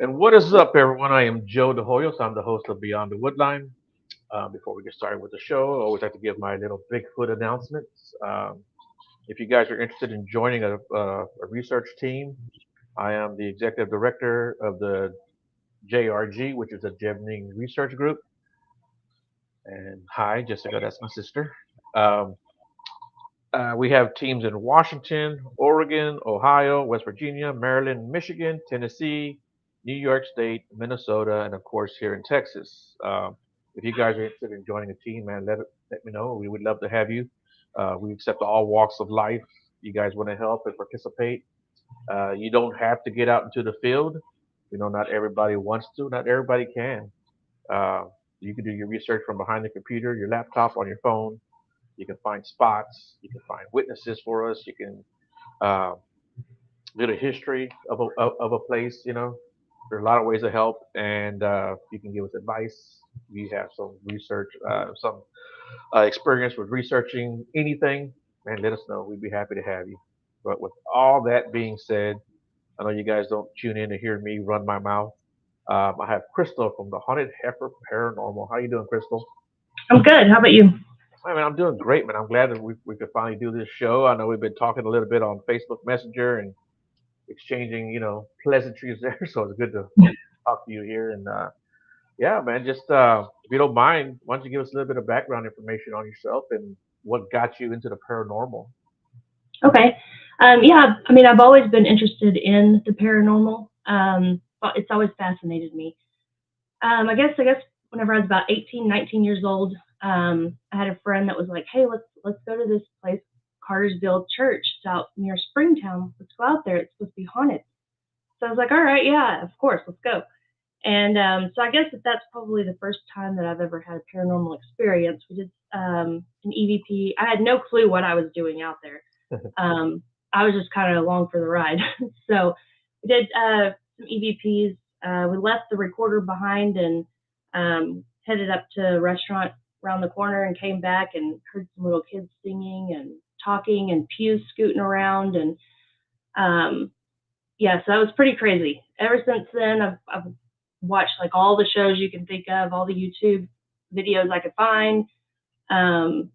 And what is up, everyone? I am Joe DeHoyos. I'm the host of Beyond the Woodline. Before we get started with the show, I always like to give my little Bigfoot announcements. If you guys are interested in joining a research team, I am the executive director of the JRG, which is a Jevening Research Group. And hi, Jessica, that's my sister. Um, we have teams in Washington, Oregon, Ohio, West Virginia, Maryland, Michigan, Tennessee, New York State, Minnesota, and of course here in Texas. If you guys are interested in joining a team, man, let me know. We would love to have you. We accept all walks of life. You guys want to help and participate. You don't have to get out into the field. Not everybody wants to. Not everybody can. Uh, you can do your research from behind the computer, your laptop, on your phone. You can find spots. You can find witnesses for us. You can uh, get a history of a place. There's a lot of ways to help, and you can give us advice. We have some research, some experience with researching anything, man. Let us know. We'd be happy to have you. But with all that being said, I know you guys don't tune in to hear me run my mouth. I have Crystal from the Haunted Heifer Paranormal. How you doing, Crystal? I'm good. How about you? I mean, I'm doing great, man. I'm glad that we could finally do this show. I know we've been talking a little bit on Facebook Messenger and exchanging, pleasantries there. So it's good to talk to you here. And yeah, man, just if you don't mind, why don't you give us a little bit of background information on yourself and what got you into the paranormal? Okay. Yeah, I mean, I've always been interested in the paranormal. But it's always fascinated me. I guess whenever I was about 18, 19 years old, I had a friend that was like, "Hey, let's go to this place, Cartersville Church. It's out near Springtown. Let's go out there. It's supposed to be haunted." So I was like, "All right, yeah, of course, let's go." And so I guess that's probably the first time that I've ever had a paranormal experience. We did an EVP. I had no clue what I was doing out there. Um, I was just kind of along for the ride. So we did some EVPs. We left the recorder behind and headed up to a restaurant around the corner and came back and heard some little kids singing and talking and pews scooting around. And um, yeah, so that was pretty crazy. Ever since then, I've watched like all the shows you can think of, all the YouTube videos I could find. Um,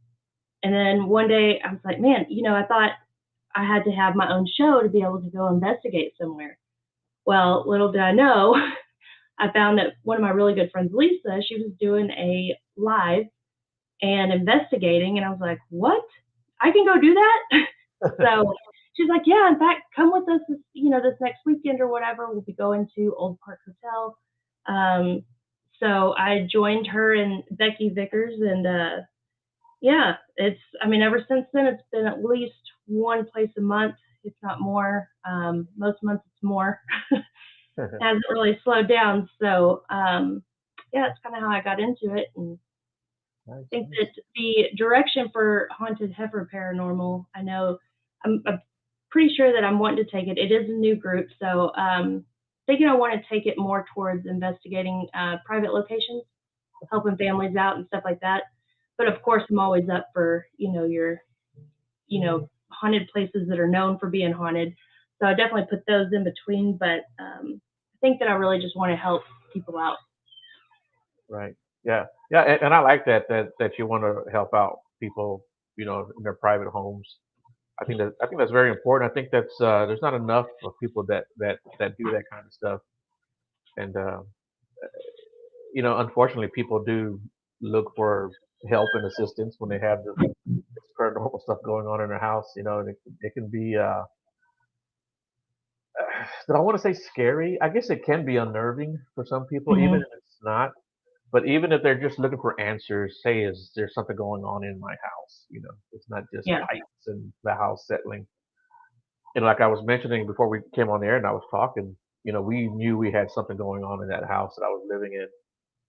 and then one day I was like, man, I thought I had to have my own show to be able to go investigate somewhere. Well, little did I know, I found that one of my really good friends, Lisa, she was doing a live and investigating, and I was like, what? I can go do that? So she's like, yeah, in fact, come with us this next weekend or whatever. We'll be going to Old Park Hotel. Um, so I joined her and Becky Vickers, and yeah, I mean, ever since then, it's been at least one place a month, if not more. Most months it's more. Hasn't really slowed down. So, yeah, that's kind of how I got into it. And Nice, I think nice. that the direction for Haunted Heifer Paranormal, I know I'm pretty sure that I'm wanting to take it. It is a new group, so thinking I want to take it more towards investigating private locations, helping families out and stuff like that. But of course, I'm always up for your haunted places that are known for being haunted. So I definitely put those in between. But I think that I really just want to help people out. Right. Yeah. Yeah. And I like that you want to help out people, in their private homes. I think that's very important. I think that's there's not enough of people that do that kind of stuff. And unfortunately, people do look for help and assistance when they have this paranormal stuff going on in their house. And it can be. Do I want to say scary? I guess it can be unnerving for some people, even Hmm. if it's not. But even if they're just looking for answers, say, is there something going on in my house? It's not just Yeah. pipes and the house settling. And like I was mentioning before we came on the air and I was talking, we knew we had something going on in that house that I was living in.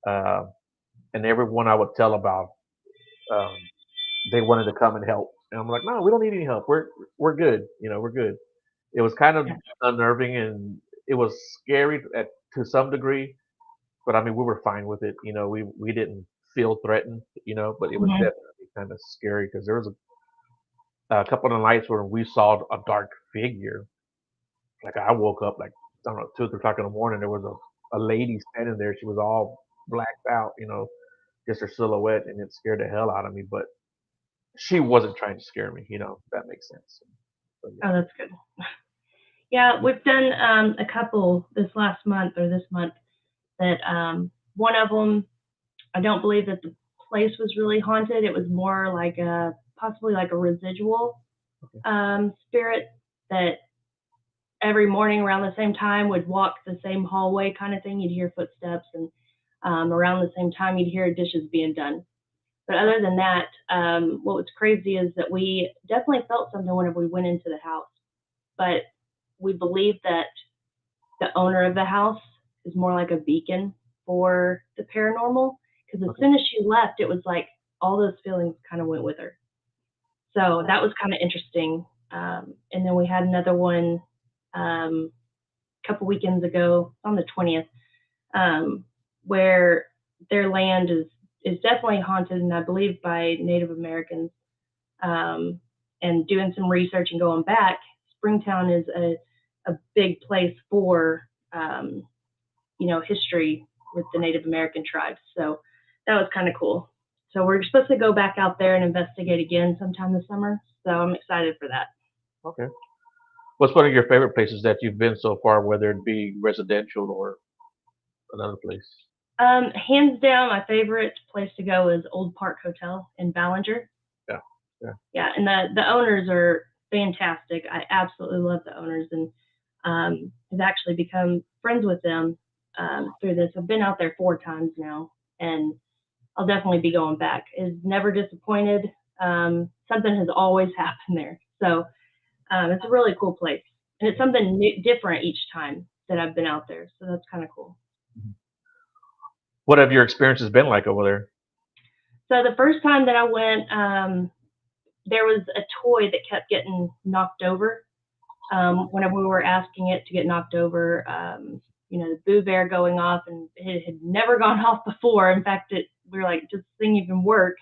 Uh, and everyone I would tell about, um, they wanted to come and help. And I'm like, no, we don't need any help. We're good. We're good. It was kind of unnerving and it was scary to some degree, but I mean, we were fine with it. We didn't feel threatened. But it was Hmm. definitely kind of scary because there was a couple of nights where we saw a dark figure. Like I woke up like I don't know 2 or 3 o'clock in the morning. There was a lady standing there. She was all blacked out, just her silhouette, and it scared the hell out of me. But she wasn't trying to scare me, if that makes sense. So, yeah. Oh, that's good. Yeah, we've done a couple this last month or this month that one of them, I don't believe that the place was really haunted. It was more like possibly like a residual spirit that every morning around the same time would walk the same hallway kind of thing. You'd hear footsteps, and around the same time you'd hear dishes being done. But other than that, what was crazy is that we definitely felt something whenever we went into the house. But we believe that the owner of the house is more like a beacon for the paranormal, because as soon as she left, it was like all those feelings kind of went with her. So that was kind of interesting. And then we had another one a couple weekends ago on the 20th, where their land is definitely haunted, and I believe by Native Americans. And doing some research and going back, Springtown is a big place for history with the Native American tribes. So that was kind of cool. So we're supposed to go back out there and investigate again sometime this summer. So I'm excited for that. Okay. What's one of your favorite places that you've been so far, whether it be residential or another place? Hands down, my favorite place to go is Old Park Hotel in Ballinger. Yeah. Yeah. Yeah, and the owners are fantastic. I absolutely love the owners, and have actually become friends with them through this. I've been out there 4 times now, and I'll definitely be going back. Is never disappointed. Something has always happened there. So it's a really cool place, and it's something new, different each time that I've been out there. So that's kind of cool. What have your experiences been like over there? So the first time that I went, there was a toy that kept getting knocked over. Whenever we were asking it to get knocked over, the Boo Bear going off, and it had never gone off before. In fact, we were like, does this thing even work?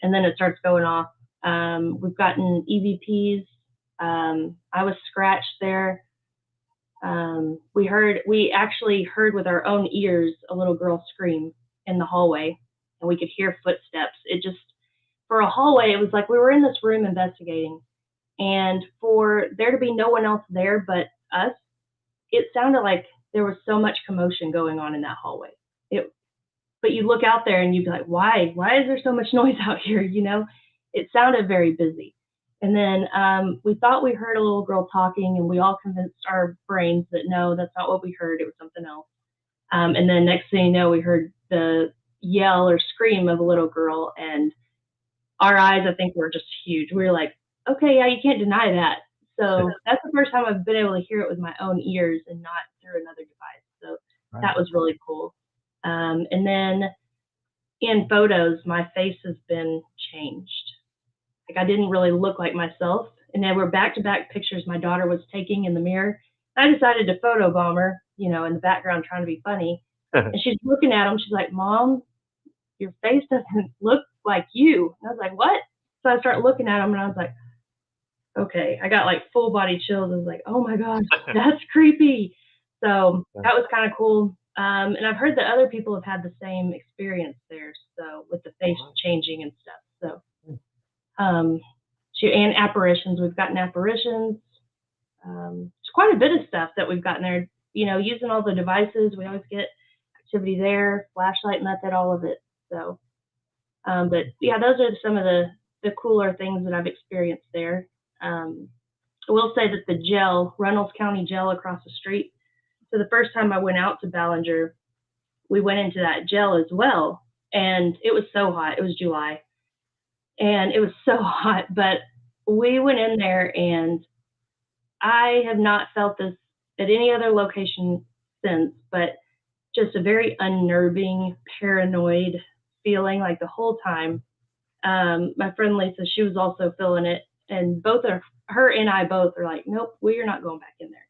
And then it starts going off. We've gotten EVPs. I was scratched there. We actually heard with our own ears a little girl scream in the hallway, and we could hear footsteps. It just, for a hallway, it was like we were in this room investigating, and for there to be no one else there but us, it sounded like there was so much commotion going on in that hallway. But you look out there and you'd be like, why is there so much noise out here? It sounded very busy. And then we thought we heard a little girl talking, and we all convinced our brains that no, that's not what we heard. It was something else. And then next thing you know, we heard the yell or scream of a little girl, and our eyes, I think, were just huge. We were like, okay, yeah, you can't deny that. So that's the first time I've been able to hear it with my own ears and not through another device. So that was really cool. And then in photos, my face has been changed. Like, I didn't really look like myself. And there were back-to-back pictures my daughter was taking in the mirror. I decided to photobomb her, in the background trying to be funny. And she's looking at them. She's like, Mom, your face doesn't look like you. And I was like, what? So I started looking at them, and I was like, okay. I got like full body chills. I was like, oh my gosh, that's creepy. So that was kind of cool. And I've heard that other people have had the same experience there. So with the face changing and stuff. So, and apparitions, we've gotten apparitions. It's quite a bit of stuff that we've gotten there, using all the devices. We always get activity there, flashlight method, all of it. So, but yeah, those are some of the cooler things that I've experienced there. I will say that the jail, Reynolds County Jail across the street. So the first time I went out to Ballinger, we went into that jail as well, and it was so hot. It was July, and it was so hot, but we went in there, and I have not felt this at any other location since, but just a very unnerving, paranoid feeling like the whole time. My friend Lisa, she was also feeling it, and her and I both are like, nope, we are not going back in there.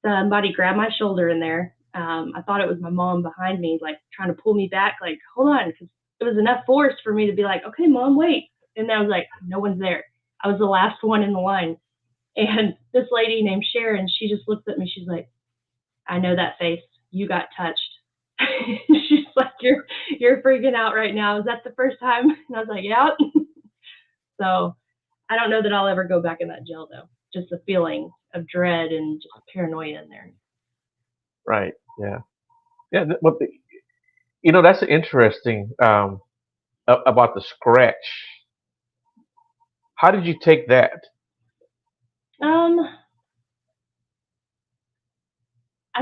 Somebody grabbed my shoulder in there. I thought it was my mom behind me, like trying to pull me back, like, hold on, because it was enough force for me to be like, okay, Mom, wait. And I was like, no one's there. I was the last one in the line. And this lady named Sharon, she just looks at me. She's like, I know that face. you got touched. She's like, you're freaking out right now. Is that the first time? And I was like, yeah. So I don't know that I'll ever go back in that jail though. Just the feeling of dread and just paranoia in there. Right. Yeah. Yeah. That's interesting about the scratch. How did you take that? I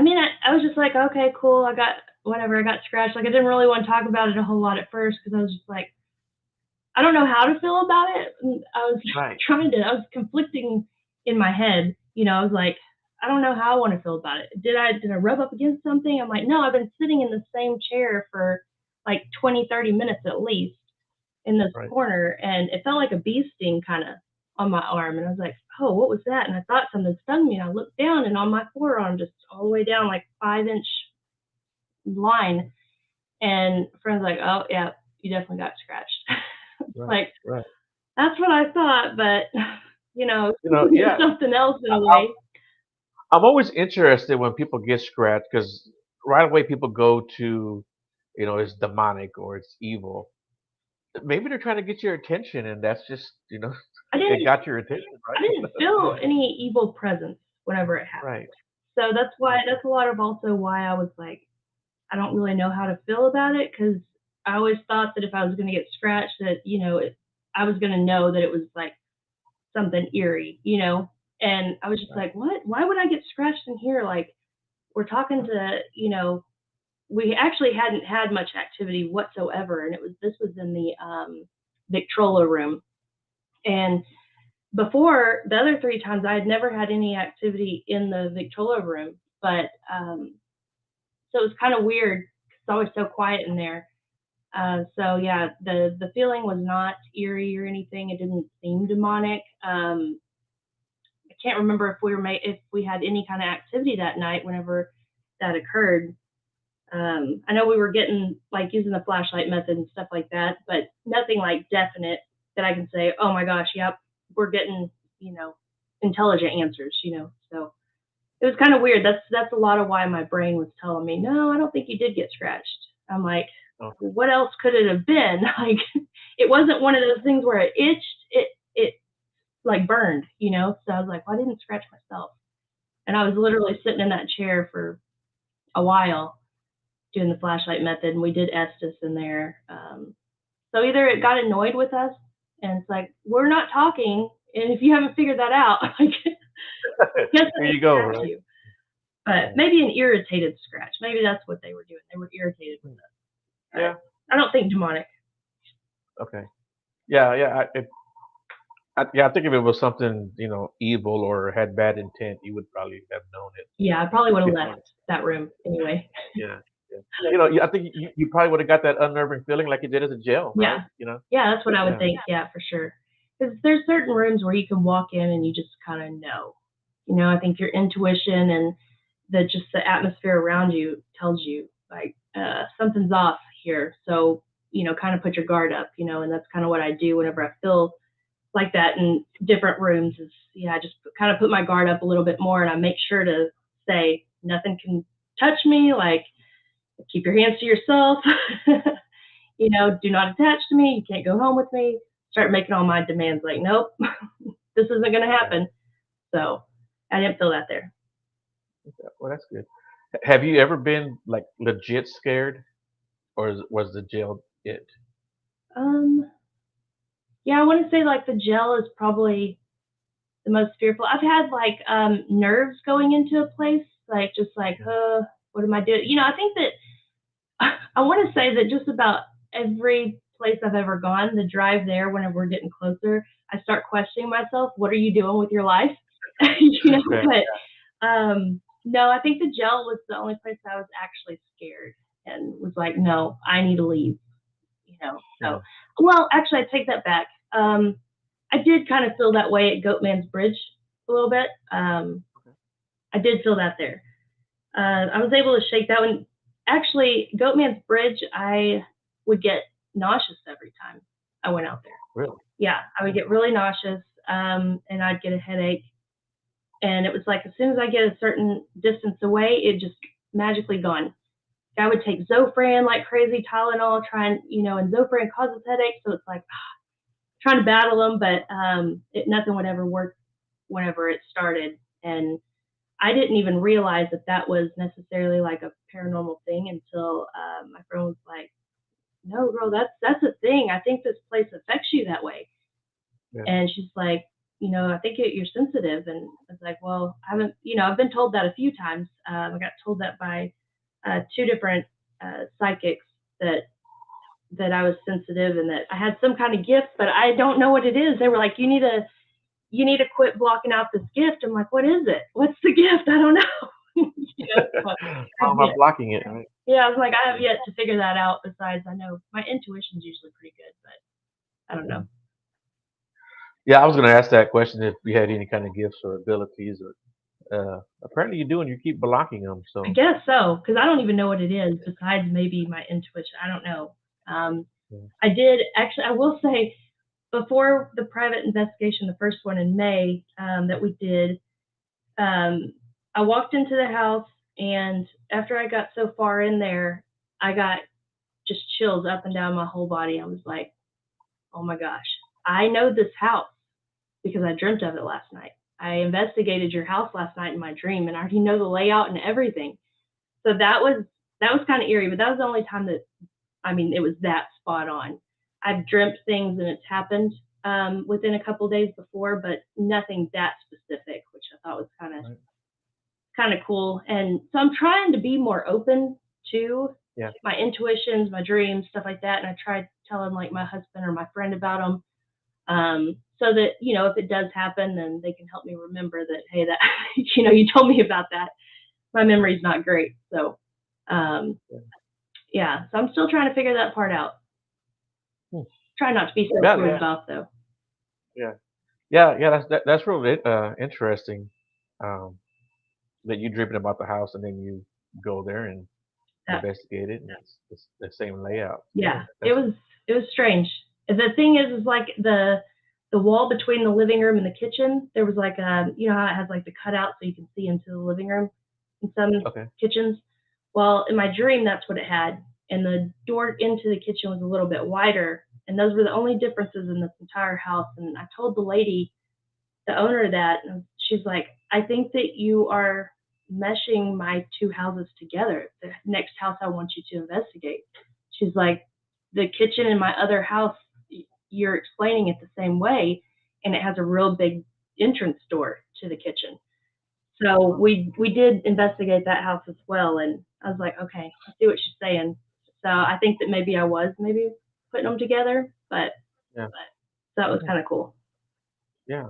mean, I was just like, okay, cool. I got scratched. Like, I didn't really want to talk about it a whole lot at first because I was just like, I don't know how to feel about it. And I was Right. I was conflicting in my head. I was like, I don't know how I want to feel about it. Did I rub up against something? I'm like, no, I've been sitting in the same chair for like 20, 30 minutes at least in this Right. corner, and it felt like a bee sting kind of on my arm. And I was like, oh, what was that? And I thought something stung me. And I looked down, and on my forearm, just all the way down, like 5-inch line. And a friend's like, oh, yeah, you definitely got scratched. Right. Like, Right. that's what I thought, but Yeah. something else in a way. I'm always interested when people get scratched because right away people go to, it's demonic or it's evil. Maybe they're trying to get your attention, and that's just, I it didn't got your attention, I right? didn't feel any evil presence whenever it happened. Right. So that's a lot of also why I was like, I don't really know how to feel about it, because I always thought that if I was going to get scratched, that I was going to know that it was like something eerie, And I was just like, what? Why would I get scratched in here? Like, we're talking to, we actually hadn't had much activity whatsoever, and this was in the Victrola room. And before, the other 3 times, I had never had any activity in the Victrola room, but so it was kind of weird. It's always so quiet in there. So yeah, the feeling was not eerie or anything. It didn't seem demonic. I can't remember if we had any kind of activity that night whenever that occurred. I know we were getting like using the flashlight method and stuff like that, but nothing like definite that I can say, oh my gosh, yep, we're getting intelligent answers. So it was kind of weird. That's a lot of why my brain was telling me, no, I don't think you did get scratched. I'm like, Oh. what else could it have been? Like, it wasn't one of those things where it itched. It like burned, So I was like, well, I didn't scratch myself. And I was literally sitting in that chair for a while doing the flashlight method, and we did Estes in there. So either it got annoyed with us, and it's like, we're not talking, and if you haven't figured that out, like, there you go. Right? You. But maybe an irritated scratch. Maybe that's what they were doing. They were irritated with us. Yeah. I don't think demonic. Okay. Yeah. I think if it was something, evil or had bad intent, you would probably have known it. Yeah, I probably would have left that room anyway. Yeah. I think you probably would have got that unnerving feeling like you did as a jail, right? Yeah, that's what I would think. Yeah, for sure. Because there's certain rooms where you can walk in and you just kind of know. I think your intuition and the atmosphere around you tells you like something's off here. So kind of put your guard up. And that's kind of what I do whenever I feel like that in different rooms. I just kind of put my guard up a little bit more, and I make sure to say nothing can touch me. Like, keep your hands to yourself. Do not attach to me. You can't go home with me. Start making all my demands like, nope, this isn't going to happen. So I didn't feel that there. Well, that's good. Have you ever been like legit scared, or was the jail it? Yeah, I want to say like the jail is probably the most fearful. I've had like nerves going into a place, like just like, what am I doing? I think that I want to say that just about every place I've ever gone, the drive there, whenever we're getting closer, I start questioning myself. What are you doing with your life? But no, I think the jail was the only place I was actually scared and was like, no, I need to leave. So, well, actually, I take that back. I did kind of feel that way at Goatman's Bridge a little bit. I did feel that there. I was able to shake that one. Actually, Goatman's Bridge, I would get nauseous every time I went out there. Really? Yeah, I would get really nauseous, and I'd get a headache. And it was like as soon as I get a certain distance away, it just magically gone. I would take Zofran like crazy, Tylenol, and Zofran causes headaches, so it's like trying to battle them, but nothing would ever work whenever it started. And I didn't even realize that was necessarily like a paranormal thing until my friend was like, "No, girl, that's a thing. I think this place affects you that way." Yeah. And she's like, I think you're sensitive. And I was like, well, I haven't, I've been told that a few times. I got told that by two different psychics that I was sensitive and that I had some kind of gift, but I don't know what it is. They were like, you need to quit blocking out this gift. I'm like, what is it? What's the gift? I don't know. How am I blocking it? Right? Yeah, I was like, I have yet to figure that out. Besides, I know my intuition's usually pretty good, but I don't know. Yeah, I was going to ask that question if you had any kind of gifts or abilities, or apparently you do, and you keep blocking them. So I guess so, because I don't even know what it is. Besides maybe my intuition, I don't know. I did actually. I will say, before the private investigation, the first one in May that we did, I walked into the house, and after I got so far in there, I got just chills up and down my whole body. I was like, oh my gosh, I know this house because I dreamt of it last night. I investigated your house last night in my dream, and I already know the layout and everything. So that was kind of eerie, but that was the only time that, it was that spot on. I've dreamt things and it's happened within a couple days before, but nothing that specific, which I thought was kind of cool. And so I'm trying to be more open to my intuitions, my dreams, stuff like that. And I tried telling like my husband or my friend about them. So that, if it does happen, then they can help me remember that, hey, that, you told me about that. My memory's not great. So, so I'm still trying to figure that part out. Try not to be so closed off, though. That's really interesting. That you dreaming about the house and then you go there and investigate it, and it's the same layout. Yeah, it was strange. The thing is like the wall between the living room and the kitchen, there was like how it has like the cutout so you can see into the living room in some kitchens. Well, in my dream, that's what it had, and the door into the kitchen was a little bit wider, and those were the only differences in this entire house. And I told the lady, the owner of that, and she's like, I think that you are meshing my two houses together. The next house I want you to investigate. She's like, the kitchen in my other house, you're explaining it the same way, and it has a real big entrance door to the kitchen. So we did investigate that house as well, and I was like, okay, I see what she's saying. So I think that maybe I was putting them together, but that was kind of cool. Yeah.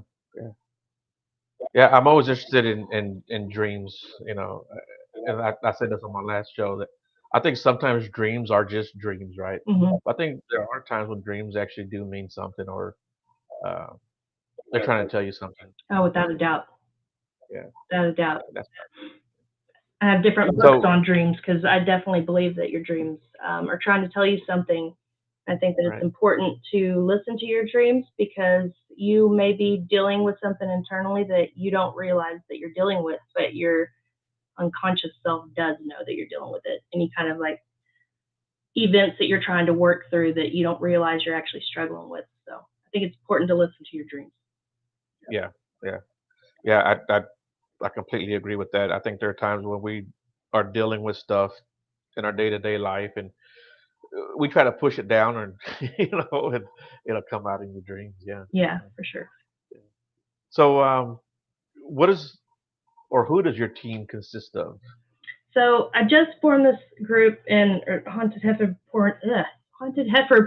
I'm always interested in dreams, and I said this on my last show that I think sometimes dreams are just dreams, right? Mm-hmm. I think there are times when dreams actually do mean something, or they're trying to tell you something. Oh, without a doubt. Yeah. Without a doubt. I have different books on dreams because I definitely believe that your dreams are trying to tell you something. I think that it's important to listen to your dreams because you may be dealing with something internally that you don't realize that you're dealing with, but your unconscious self does know that you're dealing with it. Any kind of like events that you're trying to work through that you don't realize you're actually struggling with. So I think it's important to listen to your dreams. Yeah. I completely agree with that. I think there are times when we are dealing with stuff in our day-to-day life, and we try to push it down, and and it'll come out in your dreams. Yeah, for sure. So what is, or who does your team consist of? So I just formed this group in Haunted Heifer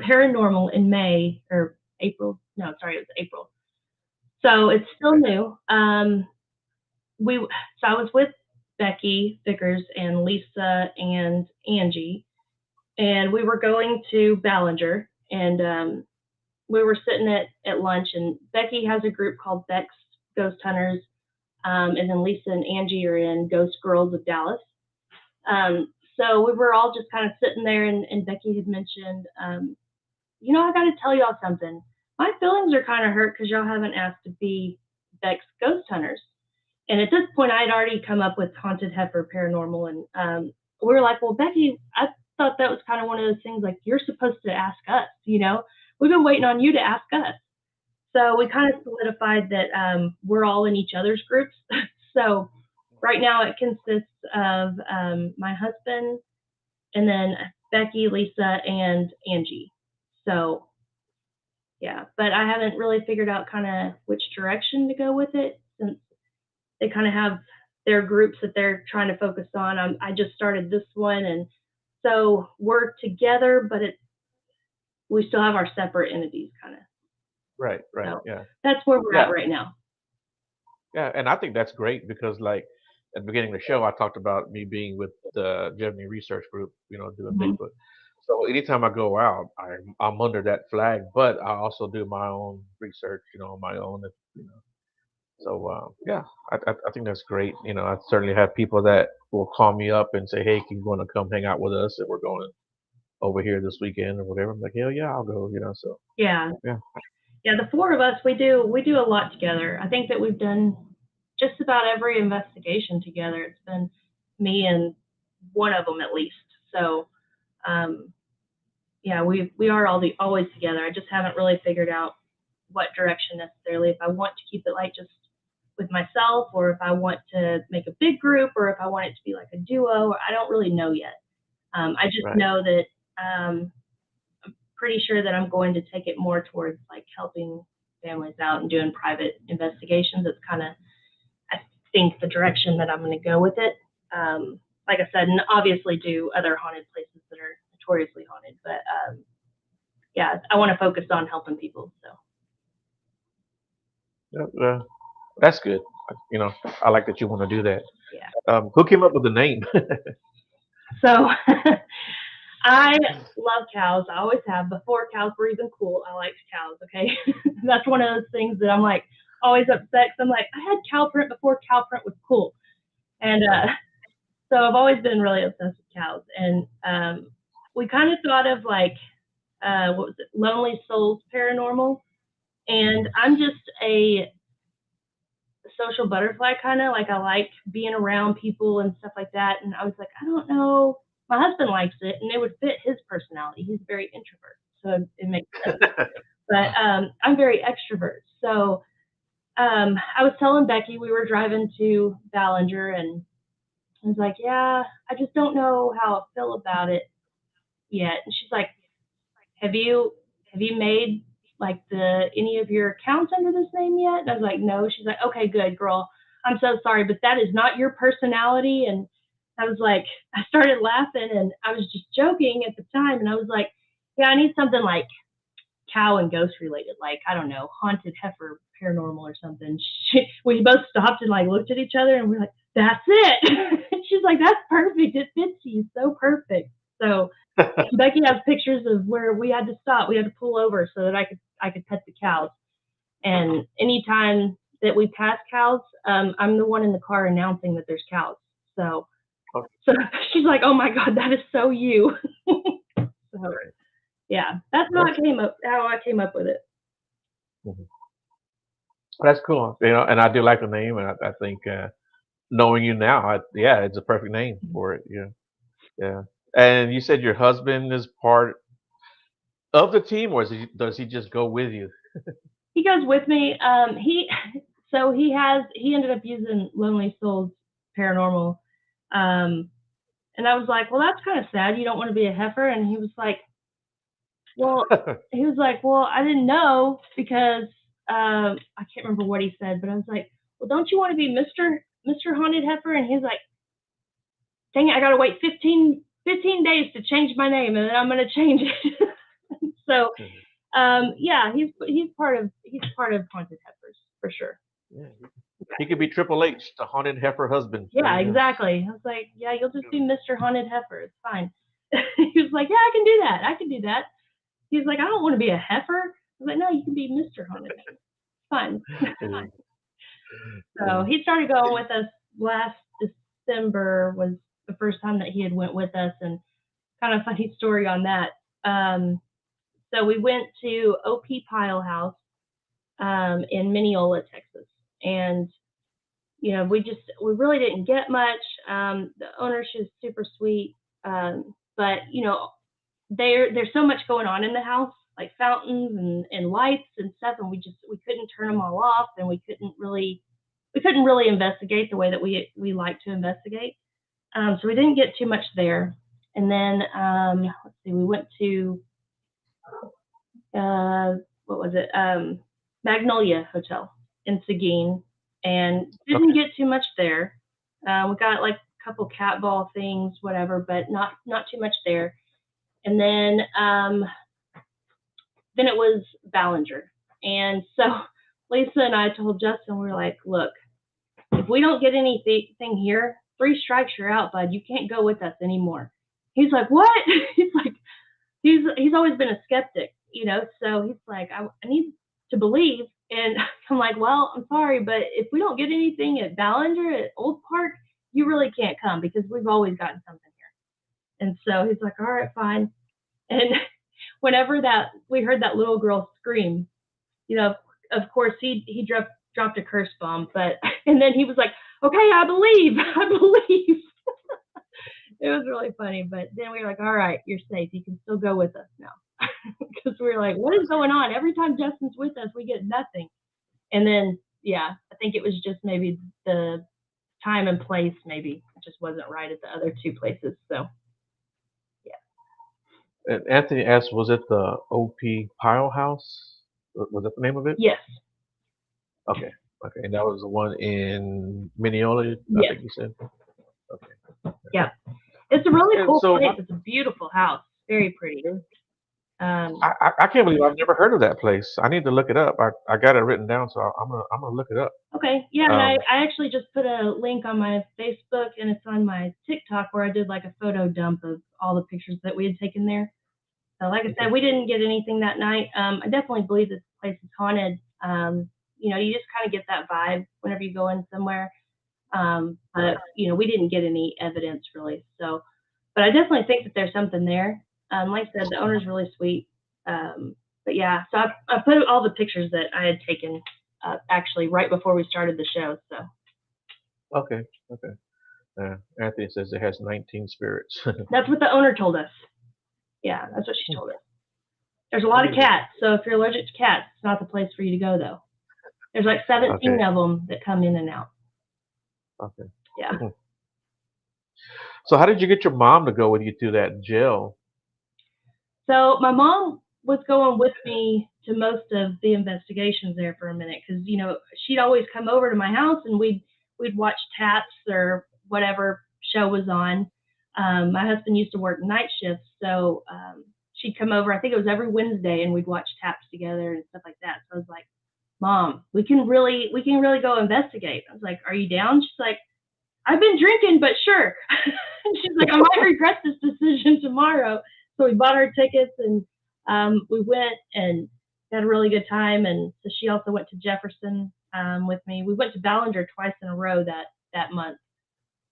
Paranormal in May or April. No, sorry, it was April. So it's still new. So I was with Becky Vickers and Lisa and Angie, and we were going to Ballinger, and we were sitting at lunch, and Becky has a group called Beck's Ghost Hunters, and then Lisa and Angie are in Ghost Girls of Dallas. So we were all just kind of sitting there, and Becky had mentioned, I got to tell y'all something. My feelings are kind of hurt because y'all haven't asked to be Beck's Ghost Hunters. And at this point, I had already come up with Haunted Heifer Paranormal, and we were like, well, Becky, I thought that was kind of one of those things like you're supposed to ask us, you know, we've been waiting on you to ask us. So we kind of solidified that we're all in each other's groups. So right now it consists of my husband and then Becky, Lisa, and Angie. So yeah, but I haven't really figured out kind of which direction to go with it since they kind of have their groups that they're trying to focus on. I just started this one, and so we're together, but we still have our separate entities kind of. Right. So Yeah. that's where we're at Yeah. right now. Yeah. And I think that's great because, like, at the beginning of the show, I talked about me being with the Gemini Research Group, doing Mhm. Bigfoot. So anytime I go out, I'm under that flag, but I also do my own research, on my own, So yeah, I think that's great. I certainly have people that will call me up and say, "Hey, can you want to come hang out with us? And we're going over here this weekend or whatever." I'm like, "Hell yeah, I'll go." So Yeah. yeah, Yeah, the four of us, we do a lot together. I think that we've done just about every investigation together. It's been me and one of them at least. So, um, yeah, we are always together. I just haven't really figured out what direction necessarily. If I want to keep it like just with myself, or if I want to make a big group, or if I want it to be like a duo. I don't really know yet. I just right, know that um, pretty sure that I'm going to take it more towards like helping families out and doing private investigations. It's kind of, I think, the direction that I'm going to go with it. Like I said, and obviously do other haunted places that are notoriously haunted, but yeah, I want to focus on helping people. So yeah, that's good. I like that you want to do that. yeah, Who came up with the name? so I love cows. I always have. Before cows were even cool, I liked cows. Okay, that's one of those things that I'm like always upset because I'm like I had cow print before cow print was cool, and Right. so I've always been really obsessed with cows. And we kind of thought of like what was it, Lonely Souls Paranormal, and I'm just a social butterfly kind of like I like being around people and stuff like that. And I was like, I don't know. My husband likes it, and it would fit his personality. He's very introvert, so it makes sense. But I'm very extrovert. So I was telling Becky we were driving to Ballinger, and I was like, yeah, I just don't know how I feel about it yet. And she's like, have you made like the any of your accounts under this name yet? And I was like, no. She's like, okay, good girl. I'm so sorry, but that is not your personality. And I was like, I started laughing, and I was just joking at the time, and I was like, yeah, I need something like cow and ghost related, like I don't know, haunted heifer paranormal or something. We both stopped and like looked at each other, and we're like, that's it. She's like, that's perfect. It fits you so perfect. So Becky has pictures of where we had to stop. We had to pull over so that I could pet the cows. And anytime that we pass cows, I'm the one in the car announcing that there's cows. So so she's like, oh my god, that is so you. So yeah, that's That's how I came up with it. mhm. That's cool. And I do like the name, and I think knowing you now, yeah, it's a perfect name for it. Yeah, yeah. And you said your husband is part of the team, or does he just go with you? He goes with me. He ended up using Lonely Souls Paranormal. Um, and I was like, well, that's kind of sad. You don't want to be a heifer. And well, he was like, well, I didn't know because I can't remember what he said, but I was like, well, don't you want to be Mr. Haunted Heifer? And he's like, dang it, I got to wait 15 days to change my name, and then I'm going to change it. So yeah, he's part of Haunted Heifers for sure. Yeah, he could be Triple H, the haunted heifer husband. There Yeah, you go. exactly. I was like, yeah, you'll just be Mr. Haunted Heifer. It's fine. He was like, yeah, I can do that. I can do that. He's like, I don't want to be a heifer. I was like, no, you can be Mr. Haunted Heifer. It's fine. So he started going with us last December was the first time that he had went with us, and kind of funny story on that. So we went to OP Pile House in Mineola, Texas, and we really didn't get much. The owner, she was super sweet, but there's so much going on in the house, like fountains and lights and stuff, and we couldn't turn them all off, and we couldn't really investigate the way that we like to investigate. So we didn't get too much there. And then let's see, we went to what was it? Magnolia Hotel in Seguin, and didn't get too much there. We got like a couple cat ball things, whatever, but not too much there. And then it was Ballinger, and so Lisa and I told Justin, we were like, look, if we don't get anything here, 3 strikes, you're out, bud. You can't go with us anymore. He's like, what? He's like, he's always been a skeptic, so he's like, I need to believe. And I'm like, well, I'm sorry, but if we don't get anything at Ballinger at Old Park, you really can't come because we've always gotten something here. And so he's like, all right, fine. And whenever we heard that little girl scream, of course he dropped a curse bomb, but and then he was like, okay, I believe. It was really funny, but then we were like, all right, you're safe. You can still go with us now. Because we were like, what is going on? Every time Justin's with us, we get nothing. And then, yeah, I think it was just maybe the time and place, maybe it just wasn't right at the other 2 places. So, yeah. And Anthony asked, was it the OP Pile House? Was that the name of it? Yes. Okay. Okay. And that was the one in Mineola, I Yes. think you said? Okay. Yeah. It's a really cool So place. It's a beautiful house. Very pretty. I can't believe I've never heard of that place. I need to look it up. I got it written down, so I'm gonna look it up. Okay. Yeah, and I actually just put a link on my Facebook, and it's on my TikTok where I did like a photo dump of all the pictures that we had taken there. So like I said, we didn't get anything that night. I definitely believe this place is haunted. You just kind of get that vibe whenever you go in somewhere. But we didn't get any evidence really. So, but I definitely think that there's something there. Like I said, the owner's really sweet. But yeah, so I put all the pictures that I had taken actually right before we started the show. So. Okay. Okay. Anthony says it has 19 spirits. That's what the owner told us. Yeah, that's what she told us. There's a lot of cats, so if you're allergic to cats, it's not the place for you to go, though. There's like 17 of them that come in and out. Okay. Yeah. So how did you get your mom to go with you to that jail? So my mom was going with me to most of the investigations there for a minute because she'd always come over to my house and we'd watch Taps or whatever show was on. My husband used to work night shifts, so she'd come over. I think it was every Wednesday, and we'd watch Taps together and stuff like that. So I was like, Mom, we can really go investigate. I was like, are you down? She's like, I've been drinking, but sure. She's like, I might regret this decision tomorrow. So we bought our tickets and we went and had a really good time. And so she also went to Jefferson with me. We went to Ballinger twice in a row that month.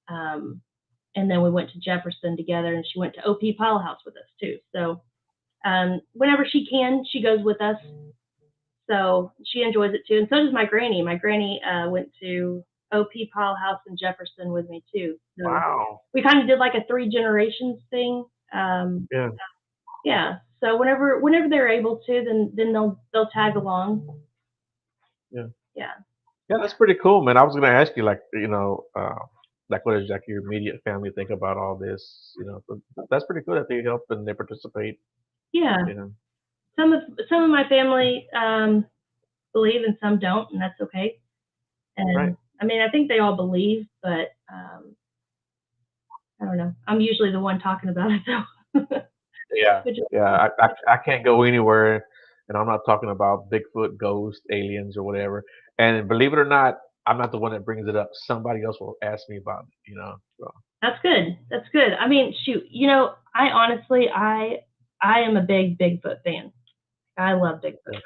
And then we went to Jefferson together, and she went to OP Pile House with us too. So whenever she can, she goes with us. So she enjoys it too. And so does my granny. My granny went to OP Pile House in Jefferson with me too. So wow. We kind of did like a 3 generations thing. Yeah. Yeah. So whenever they're able to, then they'll tag along. Yeah. Yeah. Yeah, that's pretty cool, man. I was gonna ask you, like, like, what does like your immediate family think about all this? But that's pretty cool that they help and they participate. Yeah. Some of my family believe and some don't, and that's okay. And right. I mean, I think they all believe, but I don't know. I'm usually the one talking about it, though. Yeah. Yeah. I can't go anywhere, and I'm not talking about Bigfoot, ghosts, aliens, or whatever. And believe it or not, I'm not the one that brings it up. Somebody else will ask me about it. So. That's good. That's good. I mean, shoot. I honestly, I am a big Bigfoot fan. I love Bigfoot.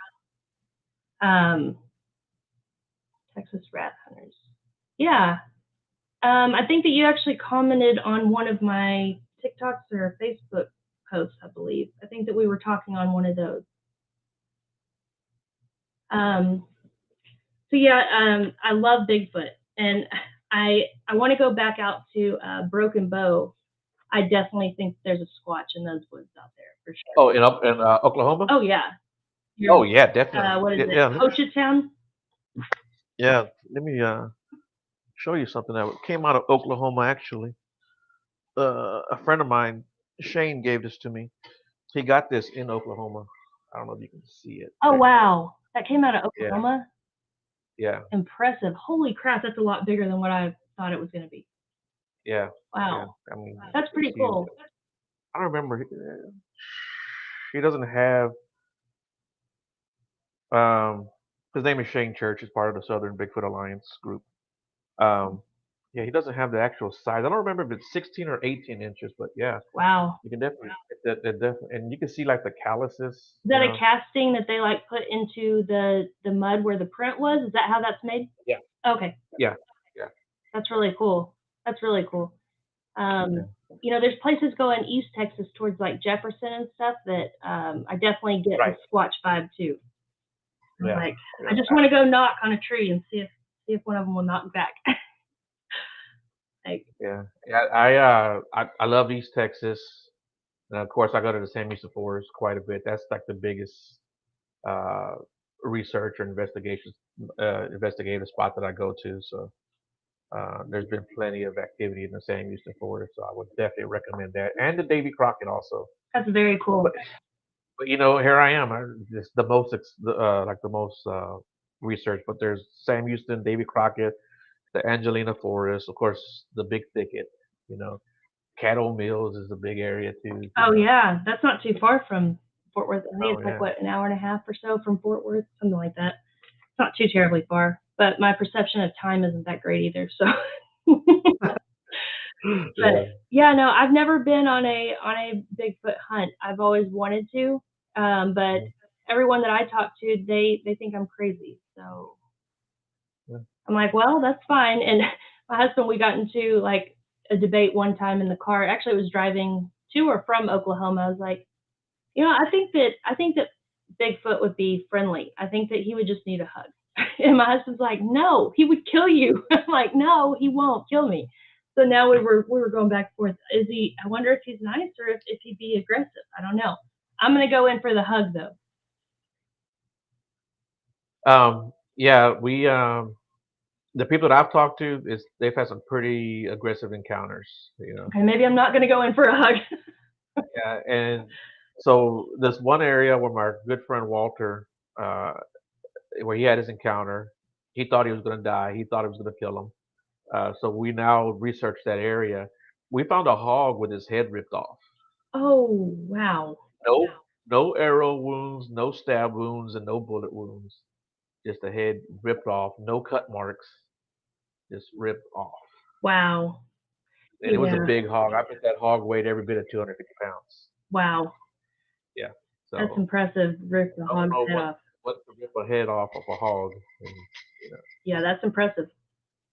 Texas Rat Hunters. Yeah. I think that you actually commented on one of my TikToks or Facebook posts, I believe. I think that we were talking on one of those. So yeah, I love Bigfoot, And I want to go back out to Broken Bow. I definitely think there's a squatch in those woods out there for sure. Oh, in Oklahoma? Oh yeah. Oh yeah, definitely. What is it? Yeah, Hochatown? yeah. Let me show you something that came out of Oklahoma actually. A friend of mine, Shane, gave this to me. He got this in Oklahoma. I don't know if you can see it. Oh wow, that came out of Yeah, Oklahoma. yeah, Impressive. Holy crap, that's a lot bigger than what I thought it was going to be. yeah, yeah. Wow, I mean, that's pretty it's huge. cool. I don't remember. He doesn't have. His name is Shane Church. He's part of the Southern Bigfoot Alliance group. Um, yeah, he doesn't have the actual size. I don't remember if it's 16 or 18 inches, but yeah, Wow. you can definitely that definitely, and you can see like the calluses. Is that a casting that they like put into the mud where the print was? Is that how that's made? Yeah. Okay. Yeah. Yeah. That's really cool. That's really cool. Yeah. You know, there's places going East Texas towards like Jefferson and stuff that I definitely get Right. the Squatch vibe too. Yeah. Like, Yeah. I just want to go knock on a tree and see if one of them will knock back. Like, Yeah. Yeah. I love East Texas. And of course, I go to the San Luis Forest quite a bit. That's like the biggest uh, research or investigative spot that I go to. So there's been plenty of activity in the San Luis Forest. So I would definitely recommend that, and the Davy Crockett also. that's very cool. But here I am. It's the most like the most research. But there's Sam Houston, Davy Crockett, the Angelina Forest, of course, the Big Thicket. You know, Caddo Mills is a big area too. Oh yeah, that's not too far from Fort Worth. I think Oh it's like yeah. what, an hour and a half or so from Fort Worth, something like that. It's not too terribly far, but my perception of time isn't that great either. So, Yeah. but yeah, no, I've never been on a Bigfoot hunt. I've always wanted to, but everyone that I talk to, they think I'm crazy. So Yeah. I'm like, well, that's fine. And my husband, we got into like a debate one time in the car. Actually, it was driving to or from Oklahoma. I was like, you know, I think that Bigfoot would be friendly. I think that he would just need a hug. And my husband's like, no, he would kill you. I'm like, no, he won't kill me. So now we were going back and forth. Is he? I wonder if he's nice or if he'd be aggressive. I don't know. I'm gonna go in for the hug though. Yeah, the people that I've talked to they've had some pretty aggressive encounters. Okay, maybe I'm not gonna go in for a hug. Yeah, and so this one area where my good friend Walter, where he had his encounter, he thought he was going to die. He thought it was going to kill him. So we now researched that area. We found a hog with his head ripped off. Oh wow. No arrow wounds, no stab wounds, and no bullet wounds. Just the head ripped off. No cut marks. Just ripped off. Wow. And it was a Yeah. big hog. I bet that hog weighed every bit of 250 pounds. Wow. Yeah. So That's impressive. Rip the I don't hog's know head off. what to rip a head off of a hog. And, Yeah, that's impressive.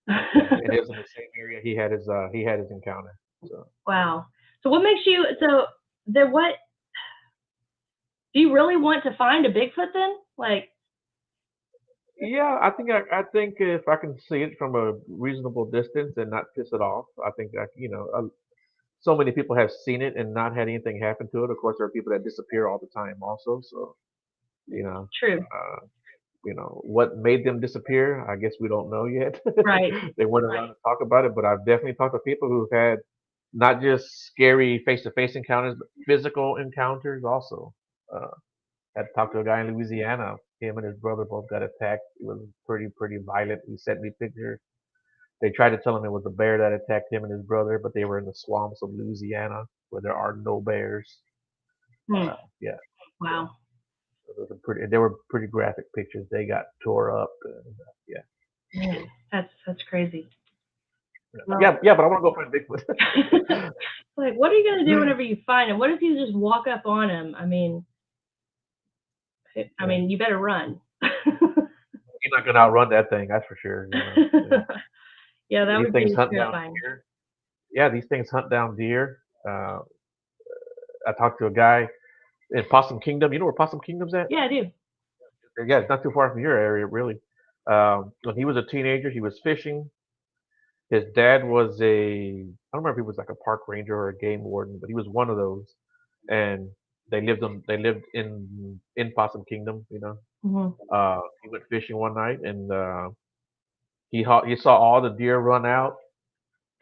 it is in the same area he had his encounter. So. Wow. So what makes you what do you really want to find a Bigfoot then? Like, Yeah, I think if I can see it from a reasonable distance and not piss it off, I think so many people have seen it and not had anything happen to it. Of course, there are people that disappear all the time also. So true. What made them disappear, I guess we don't know yet. Right. They weren't around to talk about it, but I've definitely talked to people who've had not just scary face-to-face encounters, but physical encounters also. Had talked to a guy in Louisiana. Him and his brother both got attacked. It was pretty violent. He sent me pictures. They tried to tell him it was a bear that attacked him and his brother, but they were in the swamps of Louisiana where there are no bears. Yeah. Wow. They were pretty graphic pictures. They got tore up. Yeah. Man, that's crazy. Well, Yeah, but I want to go find Bigfoot. like, what are you gonna do whenever you find him? What if you just walk up on him? I mean, you better run. You're not gonna outrun that thing, that's for sure. Yeah, that These would things be hunt down terrifying. deer. Yeah, these things hunt down deer. I talked to a guy in Possum Kingdom. You know where Possum Kingdom's at? Yeah, I do. Yeah, it's not too far from your area, really. When he was a teenager, he was fishing. His dad was I don't remember if he was like a park ranger or a game warden, but he was one of those. And they lived in Possum Kingdom, you know. Hmm. He went fishing one night and he saw all the deer run out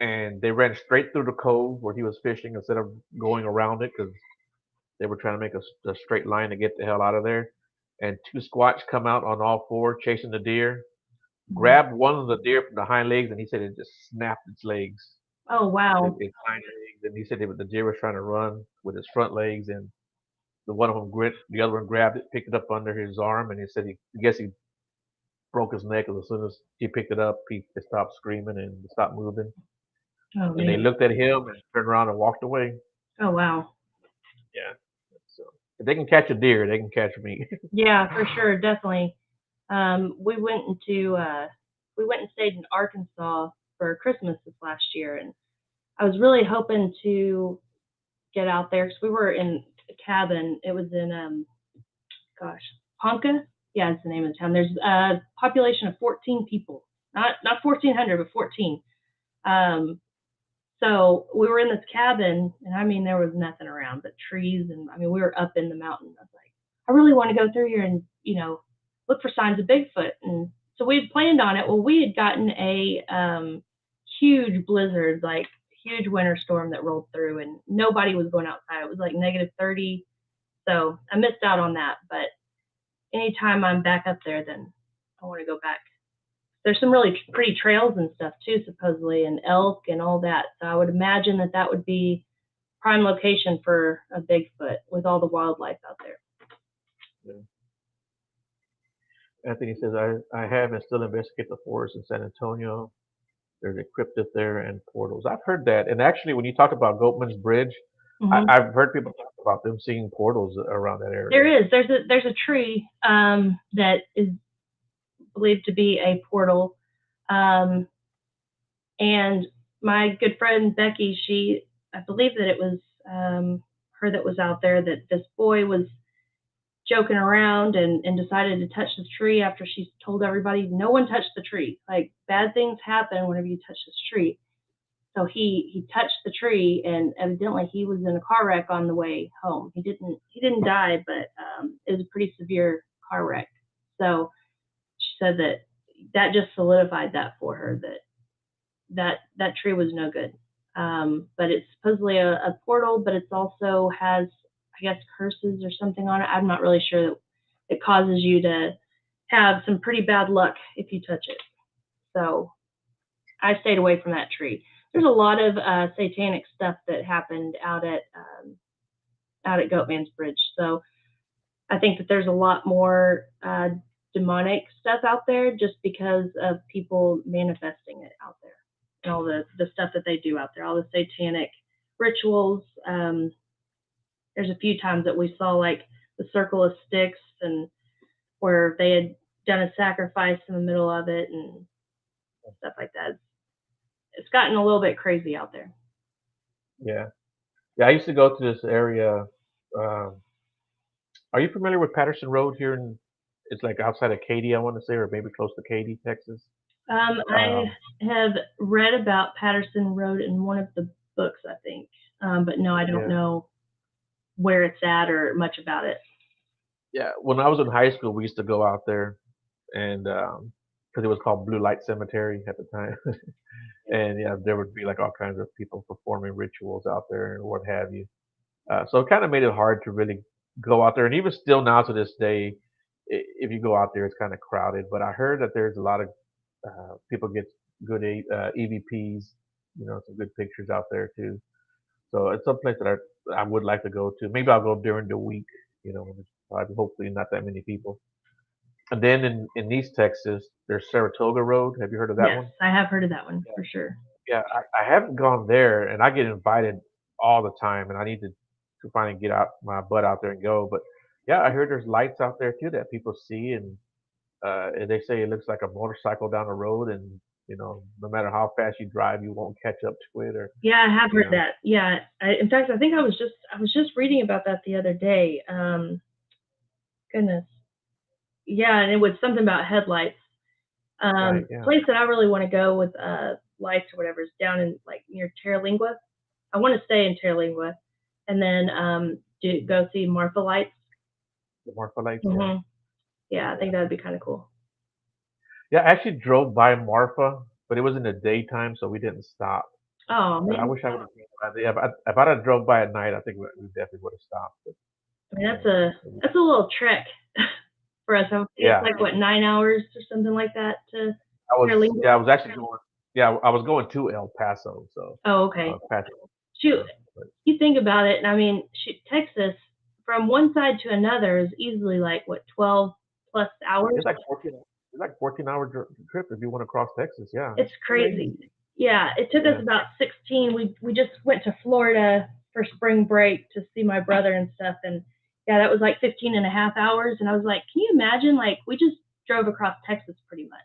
and they ran straight through the cove where he was fishing instead of going around it because they were trying to make a straight line to get the hell out of there. And two squatch come out on all four chasing the deer, Hmm. grabbed one of the deer from the hind legs, and he said it just snapped its legs, Oh, wow. its hind legs. And he said the deer was trying to run with its front legs, and the other one grabbed it, picked it up under his arm, and he said I guess he broke his neck. As soon as he picked it up, he stopped screaming and stopped moving. Oh, And they man. looked at him and turned around and walked away. Oh, wow. Yeah. So if they can catch a deer, they can catch me. Yeah, for sure, definitely. We went and stayed in Arkansas for Christmas this last year, and I was really hoping to get out there because we were in a cabin. It was in gosh, Ponca. Yeah, it's the name of the town. There's a population of 14 people, not 1,400, but 14. Um, so we were in this cabin, and I mean, there was nothing around but trees, and I mean, we were up in the mountain. I was like, I really want to go through here and look for signs of Bigfoot, and so we had planned on it. Well, we had gotten a huge blizzard, like huge winter storm that rolled through, and nobody was going outside. It was like -30, so I missed out on that. But anytime I'm back up there, then I want to go back. There's some really pretty trails and stuff too, supposedly, and elk and all that. So I would imagine that that would be prime location for a Bigfoot with all the wildlife out there. Yeah. Anthony says, I have and still investigate the forest in San Antonio. There's a cryptid there and portals. I've heard that. And actually, when you talk about Goatman's Bridge, Hmm. I've heard people talk about them seeing portals around that There area. is. There's a tree that is believed to be a portal, um, and my good friend Becky, I believe that it was her that was out there. That this boy was joking around and decided to touch the tree after she told everybody no one touched the tree. Like bad things happen whenever you touch this tree. So he touched the tree and evidently he was in a car wreck on the way home. He didn't die, but it was a pretty severe car wreck. So she said that that just solidified that for her that tree was no good. But it's supposedly a portal, but it's also has, I guess, curses or something on it. I'm not really sure that it causes you to have some pretty bad luck if you touch it. So I stayed away from that tree. There's a lot of satanic stuff that happened out at Goatman's Bridge. So I think that there's a lot more demonic stuff out there just because of people manifesting it out there and all the stuff that they do out there, all the satanic rituals. There's a few times that we saw like the circle of sticks and where they had done a sacrifice in the middle of it and stuff like that. It's gotten a little bit crazy out there. Yeah. Yeah, I used to go to this area. Um, are you familiar with Patterson Road here it's like outside of Katy, I want to say, or maybe close to Katy, Texas. I Um, have read about Patterson Road in one of the books, I think, but no, I don't yeah. know where it's at or much about it. Yeah. When I was in high school, we used to go out there and because it was called Blue Light Cemetery at the time. And yeah, there would be like all kinds of people performing rituals out there and what have you. So it kind of made it hard to really go out there. And even still now to this day, if you go out there, it's kind of crowded. But I heard that there's a lot of people get good EVPs, some good pictures out there too. So it's some place that I would like to go to. Maybe I'll go during the week, when there's probably hopefully not that many people. And then in East Texas, there's Saratoga Road. Have you heard of that Yes, one? I have heard of that one for sure. Yeah, I haven't gone there, and I get invited all the time, and I need to finally get out my butt out there and go. But yeah, I heard there's lights out there too that people see, and they say it looks like a motorcycle down the road, and no matter how fast you drive, you won't catch up to it, or Yeah, I have you heard know, that. Yeah, in fact, I think I was just reading about that the other day. Goodness, yeah, and it was something about headlights. right? Yeah, Place that I really want to go with lights or whatever is down in like near Terralingua. I want to stay in Terralingua, and then go see Marfa Lights. The Marfa Lights. Mm-hmm. Yeah, I think that would be kind of cool. Yeah, I actually drove by Marfa, but it was in the daytime, so we didn't stop. Oh But I man, wish I would have drove by. Yeah, if I'd have drove by at night, I think we definitely would have stopped. But, I mean that's a little trek for us. I think it's yeah, like what 9 hours or something like that to Terralingua. I was actually going. Yeah, I was going to El Paso, so Oh, okay. Paso. Shoot, But you think about it, and I mean, shoot, Texas from one side to another is easily like what 12 plus hours. it's like 14. It's like 14-hour trip if you want to cross Texas. Yeah, It's crazy. Yeah, it took us about 16. We just went to Florida for spring break to see my brother and stuff, and yeah, that was like 15 and a half hours. And I was like, can you imagine? Like, we just drove across Texas pretty much.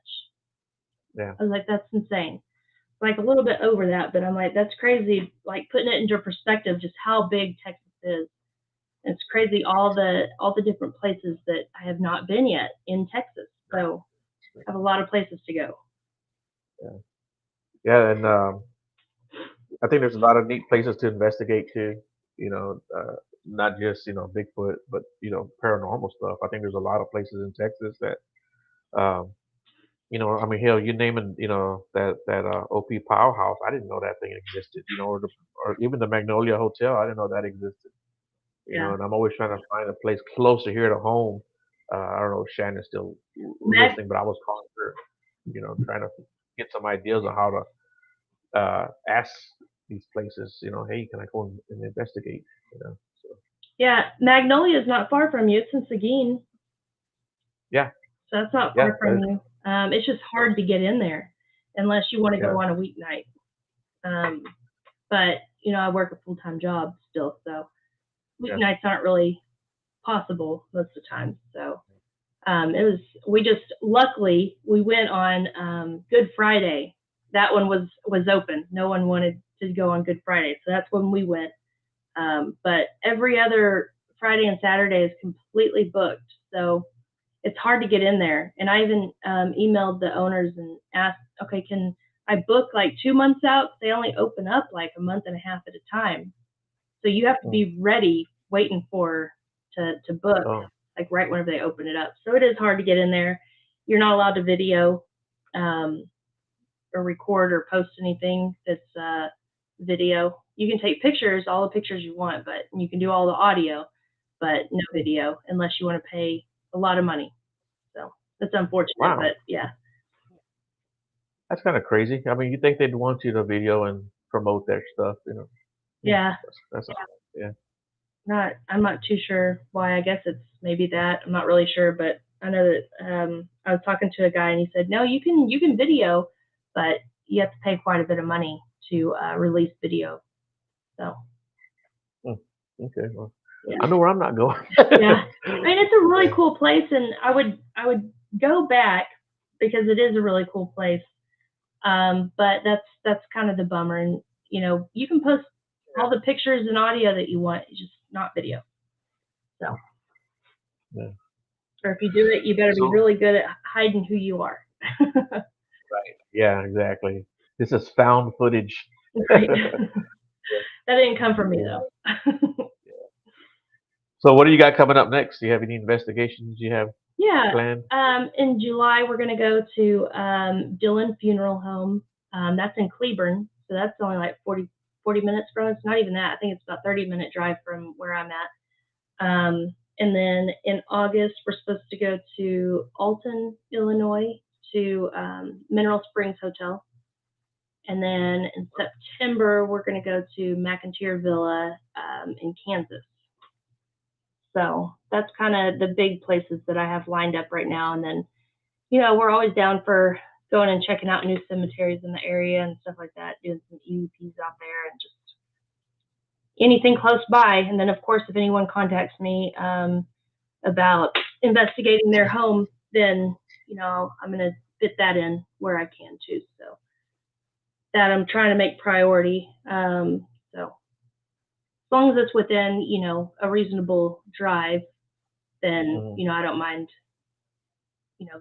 Yeah. I was like, that's insane. Like a little bit over that, but I'm like, that's crazy. Like putting it into perspective, just how big Texas is. And it's crazy all the different places that I have not been yet in Texas. So I have a lot of places to go. Yeah. Yeah, and I think there's a lot of neat places to investigate too. You know, not just Bigfoot, but paranormal stuff. I think there's a lot of places in Texas that, um, I mean, hell, you name it. That OP Powerhouse. I didn't know that thing existed. Or even the Magnolia Hotel. I didn't know that existed. Yeah. And I'm always trying to find a place closer here to home. I don't know if Shannon's still listening, but I was calling her, trying to get some ideas on how to ask these places, hey, can I go and investigate? So. Yeah, Magnolia is not far from you. It's in Seguin. Yeah. So that's not far from you. It's just hard to get in there unless you want to go on a weeknight. But I work a full-time job still, so weeknights aren't really possible most of the time. So luckily we went on Good Friday. That one was open. No one wanted to go on Good Friday, so that's when we went. But every other Friday and Saturday is completely booked, so it's hard to get in there. And I even emailed the owners and asked, okay, can I book like 2 months out? They only open up like a month and a half at a time, so you have to be ready, waiting to book like right whenever they open it up. So it is hard to get in there. You're not allowed to video or record or post anything that's video. You can take pictures, all the pictures you want, but you can do all the audio, but no video unless you want to pay a lot of money. So that's unfortunate, but yeah. That's kind of crazy. I mean, you think they'd want you to video and promote their stuff, Yeah. Yeah. I'm not too sure why. I guess it's maybe that. I'm not really sure, but I know that I was talking to a guy and he said, no, you can video, but you have to pay quite a bit of money to release video. So. Okay. Well, yeah. I know where I'm not going. Yeah. I mean, it's a really cool place, and I would go back because it is a really cool place. But that's kind of the bummer, and you can post all the pictures and audio that you want, just not video. So. Yeah. Or if you do it, you better be really good at hiding who you are. Right. Yeah, exactly. This is found footage. Right. That didn't come from me though. So what do you got coming up next? Do you have any investigations you have planned? In July we're going to go to Dillon Funeral Home. That's in Cleburne, so that's only like 40 minutes from us. Not even that. I think it's about 30-minute drive from where I'm at. And then in August we're supposed to go to Alton, Illinois, to Mineral Springs Hotel. And then in September we're going to go to McIntyre Villa in Kansas. So that's kind of the big places that I have lined up right now. And then, we're always down for going and checking out new cemeteries in the area and stuff like that, doing some EVPs out there and just anything close by. And then, of course, if anyone contacts me about investigating their home, then, I'm going to fit that in where I can too. So that I'm trying to make priority. So as long as it's within, a reasonable drive, then, I don't mind,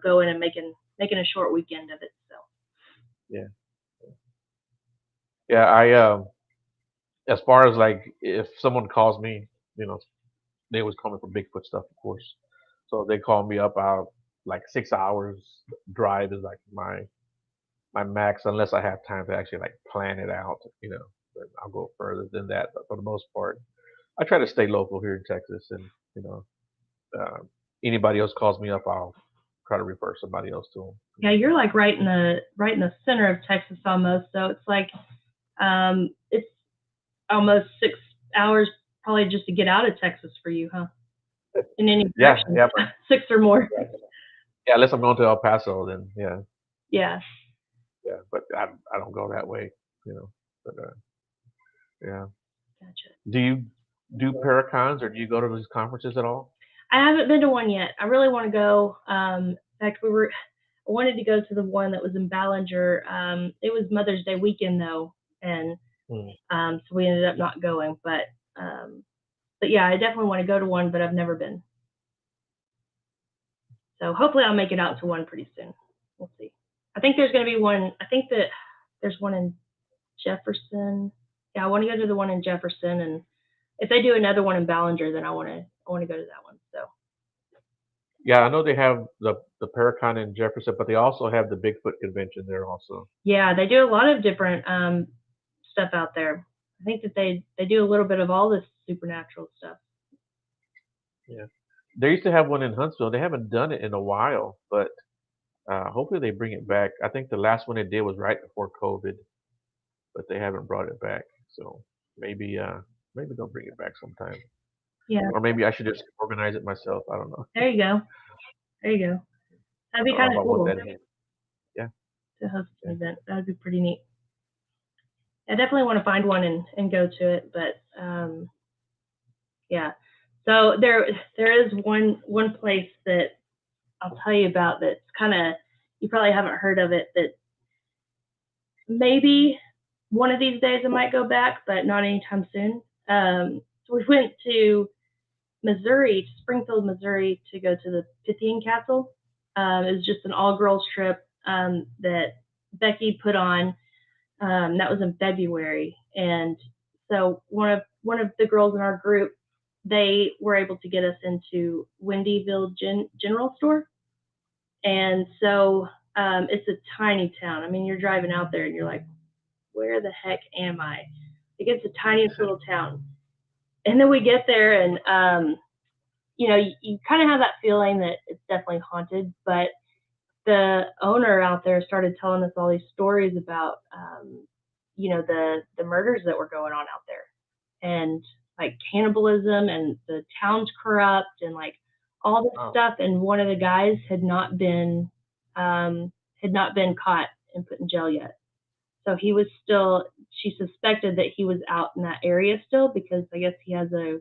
going and making a short weekend of it. So. Yeah. Yeah, I as far as like if someone calls me, you know, they always call me for Bigfoot stuff, of course. So if they call me up, I'll like 6 hours drive is like my max, unless I have time to actually like plan it out, you know. But I'll go further than that. But for the most part, I try to stay local here in Texas, and you know, uh, anybody else calls me up, I'll try to refer somebody else to them. Yeah, you're like right in the center of Texas almost. So it's like it's almost 6 hours probably just to get out of Texas for you, huh? In any Yeah, direction, yeah, but 6 or more. yeah, unless I'm going to El Paso, then yeah, Yeah, yeah. But I don't go that way, you know. But yeah. gotcha. Do you do Paracons or do you go to these conferences at all? I haven't been to one yet. I really want to go. In fact, I wanted to go to the one that was in Ballinger. It was Mother's Day weekend though, and Hmm. so we ended up not going. But yeah, I definitely want to go to one, but I've never been. So hopefully I'll make it out to one pretty soon. We'll see. I think there's going to be one. I think that there's one in Jefferson. Yeah, I want to go to the one in Jefferson, and if they do another one in Ballinger, then I want to go to that one. So Yeah, I know they have the Paracon in Jefferson, but they also have the Bigfoot convention there also. yeah, they do a lot of different stuff out there. I think that they do a little bit of all this supernatural stuff. Yeah, they used to have one in Huntsville. They haven't done it in a while, but hopefully they bring it back. I think the last one they did was right before COVID, but they haven't brought it back. So maybe maybe they'll bring it back sometime, Yeah, or maybe I should just organize it myself. I don't know. there you go. There you go. That'd I be don't know kind if of I want cool that in. Yeah, to host yeah. an event. That'd be pretty neat. I definitely want to find one and go to it, but yeah. So there is one place that I'll tell you about that's kind of, you probably haven't heard of it, that maybe one of these days I might go back, but not anytime soon. So we went to Missouri, Springfield, Missouri, to go to the Pythian Castle. It was just an all girls trip that Becky put on. That was in February, and so one of the girls in our group, they were able to get us into Wendyville General Store, and so it's a tiny town. I mean, you're driving out there and you're like, where the heck am I? Like, it's the tiniest little town. And then we get there, and you kind of have that feeling that it's definitely haunted. But the owner out there started telling us all these stories about, the murders that were going on out there, and like cannibalism, and the town's corrupt, and like all this Oh, stuff. And one of the guys had not been caught and put in jail yet. So he was still. She suspected that he was out in that area still, because I guess he has a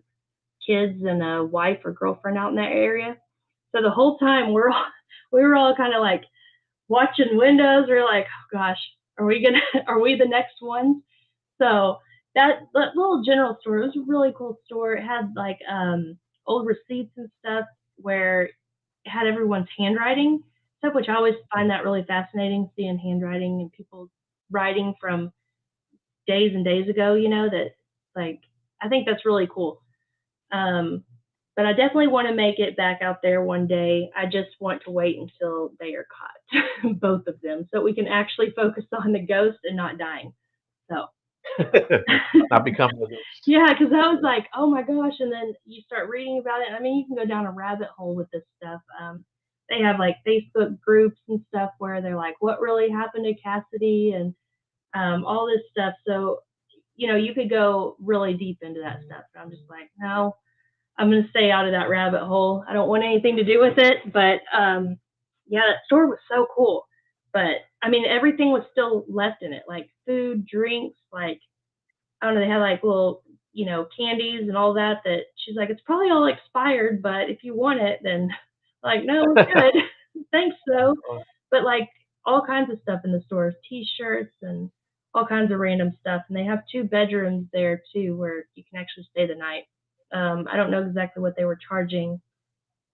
kids and a wife or girlfriend out in that area. So the whole time we were all kind of like watching windows. We are like, oh gosh, are we the next ones? So that little general store, it was a really cool store. It had like old receipts and stuff where it had everyone's handwriting stuff, which I always find that really fascinating, seeing handwriting and people writing from days and days ago. That, like, I think that's really cool. Um, but I definitely want to make it back out there one day. I just want to wait until they are caught, both of them, so we can actually focus on the ghost and not dying. So, not becoming a ghost. yeah, because I was like, oh my gosh. And then you start reading about it. I mean, you can go down a rabbit hole with this stuff. They have like Facebook groups and stuff where they're like, what really happened to Cassidy, and all this stuff. So, you could go really deep into that stuff. And I'm just like, no, I'm going to stay out of that rabbit hole. I don't want anything to do with it. But yeah, that store was so cool. But I mean, everything was still left in it, like food, drinks, like, I don't know, they had like little, candies and all that. That she's like, it's probably all expired, but if you want it, then like, no, we're good. Thanks, though. Oh, But like all kinds of stuff in the stores, T-shirts and all kinds of random stuff. And they have 2 bedrooms there too, where you can actually stay the night. I don't know exactly what they were charging.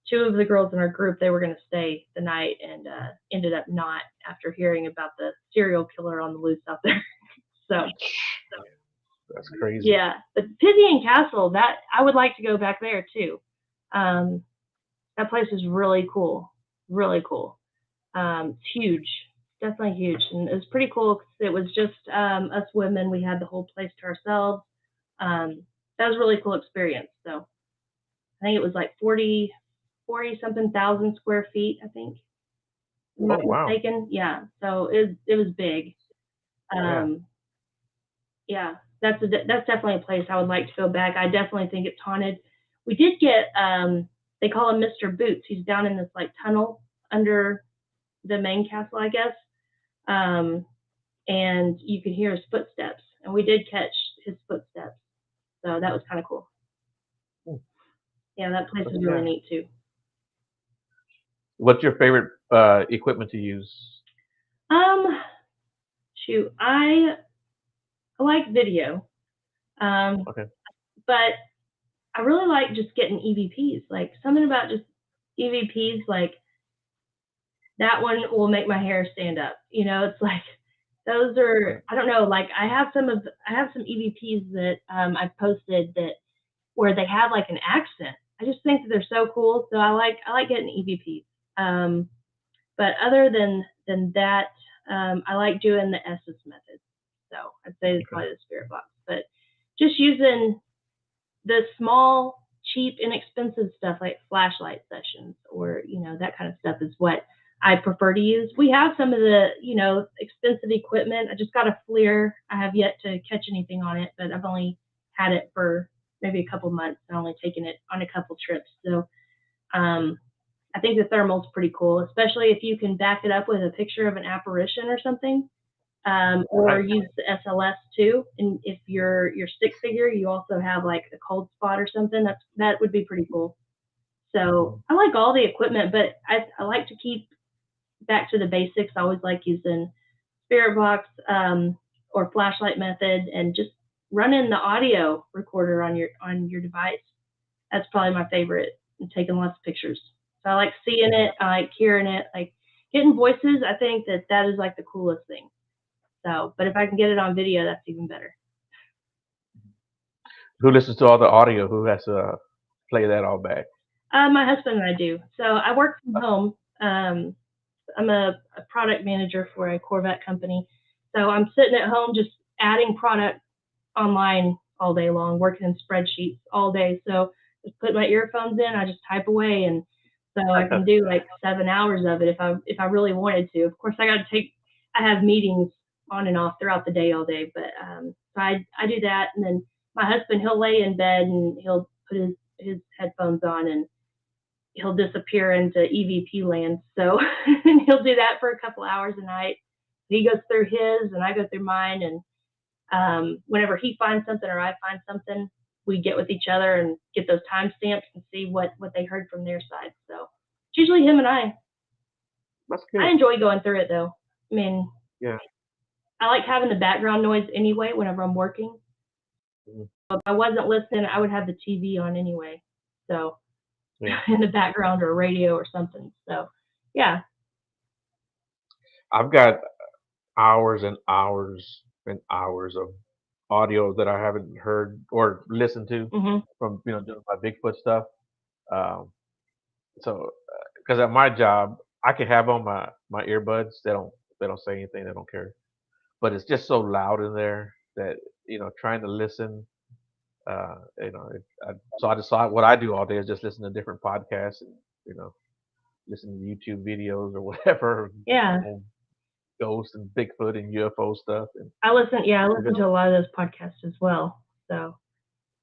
2 of the girls in our group, they were going to stay the night, and ended up not, after hearing about the serial killer on the loose out there. So That's crazy. yeah, but Pythian Castle, that I would like to go back there too. That place is really cool, really cool. It's huge, definitely huge, and it was pretty cool 'cause it was just us women. We had the whole place to ourselves. That was a really cool experience. So I think it was like 40 something thousand square feet, I think. If I'm Oh, not wow. mistaken. Yeah. So it was big. Yeah. Yeah, that's definitely a place I would like to go back. I definitely think it's haunted. We did get they call him Mr. Boots. He's down in this like tunnel under the main castle, I guess. Um, and you could hear his footsteps, and we did catch his footsteps. So that was kind of cool. Hmm. Yeah, that place is Okay. really neat too. What's your favorite equipment to use? Shoot, I like video. Okay. But I really like just getting EVPs. Like something about just EVPs, like that one will make my hair stand up. It's like those are I don't know. Like I have some EVPs that I've posted that where they have like an accent. I just think that they're so cool. So I like getting EVPs. But other than that, I like doing the Estes method. So I'd say it's probably the spirit box. But just using the small, cheap, inexpensive stuff like flashlight sessions or, that kind of stuff is what I prefer to use. We have some of the, expensive equipment. I just got a FLIR. I have yet to catch anything on it, but I've only had it for maybe a couple months. I've only taken it on a couple trips. So I think the thermal's pretty cool, especially if you can back it up with a picture of an apparition or something. Or Right. use the SLS too. And if you're stick figure, you also have like a cold spot or something. That would be pretty cool. So I like all the equipment, but I like to keep back to the basics. I always like using spirit box or flashlight method, and just running the audio recorder on your device. That's probably my favorite. And taking lots of pictures. So I like seeing it. I like hearing it. Like getting voices. I think that is like the coolest thing. So, but if I can get it on video, that's even better. Who listens to all the audio? Who has to play that all back? My husband and I do. So I work from home. I'm a product manager for a Corvette company. So I'm sitting at home just adding product online all day long, working in spreadsheets all day. So just put my earphones in, I just type away, and so I can do like 7 hours of it if I really wanted to. Of course, I have meetings on and off throughout the day all day, but so I do that, and then my husband, he'll lay in bed and he'll put his headphones on and he'll disappear into EVP land. So he'll do that for a couple hours a night. He goes through his and I go through mine, and whenever he finds something or I find something, we get with each other and get those timestamps and see what they heard from their side. So it's usually him and I. That's good. I enjoy going through it though. I mean, Yeah. I like having the background noise anyway whenever I'm working. Mhm. If I wasn't listening, I would have the TV on anyway. So Yeah. in the background or radio or something. So yeah. I've got hours and hours and hours of audio that I haven't heard or listened to Hmm. from doing my Bigfoot stuff. Um, so because at my job, I can have on my earbuds. They don't say anything. They don't care. But it's just so loud in there that trying to listen. So I decided what I do all day is just listen to different podcasts and listen to YouTube videos or whatever Yeah. on ghosts and Bigfoot and UFO stuff. And I listen to a lot of those podcasts as well. So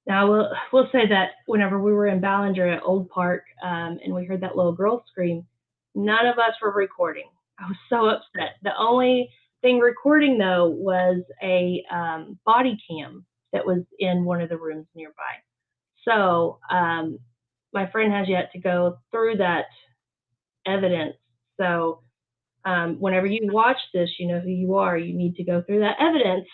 now we'll say that whenever we were in Ballinger at Old Park, and we heard that little girl scream, none of us were recording. I was so upset. The only thing recording though was a body cam that was in one of the rooms nearby. So my friend has yet to go through that evidence. So whenever you watch this, you know who you are. You need to go through that evidence.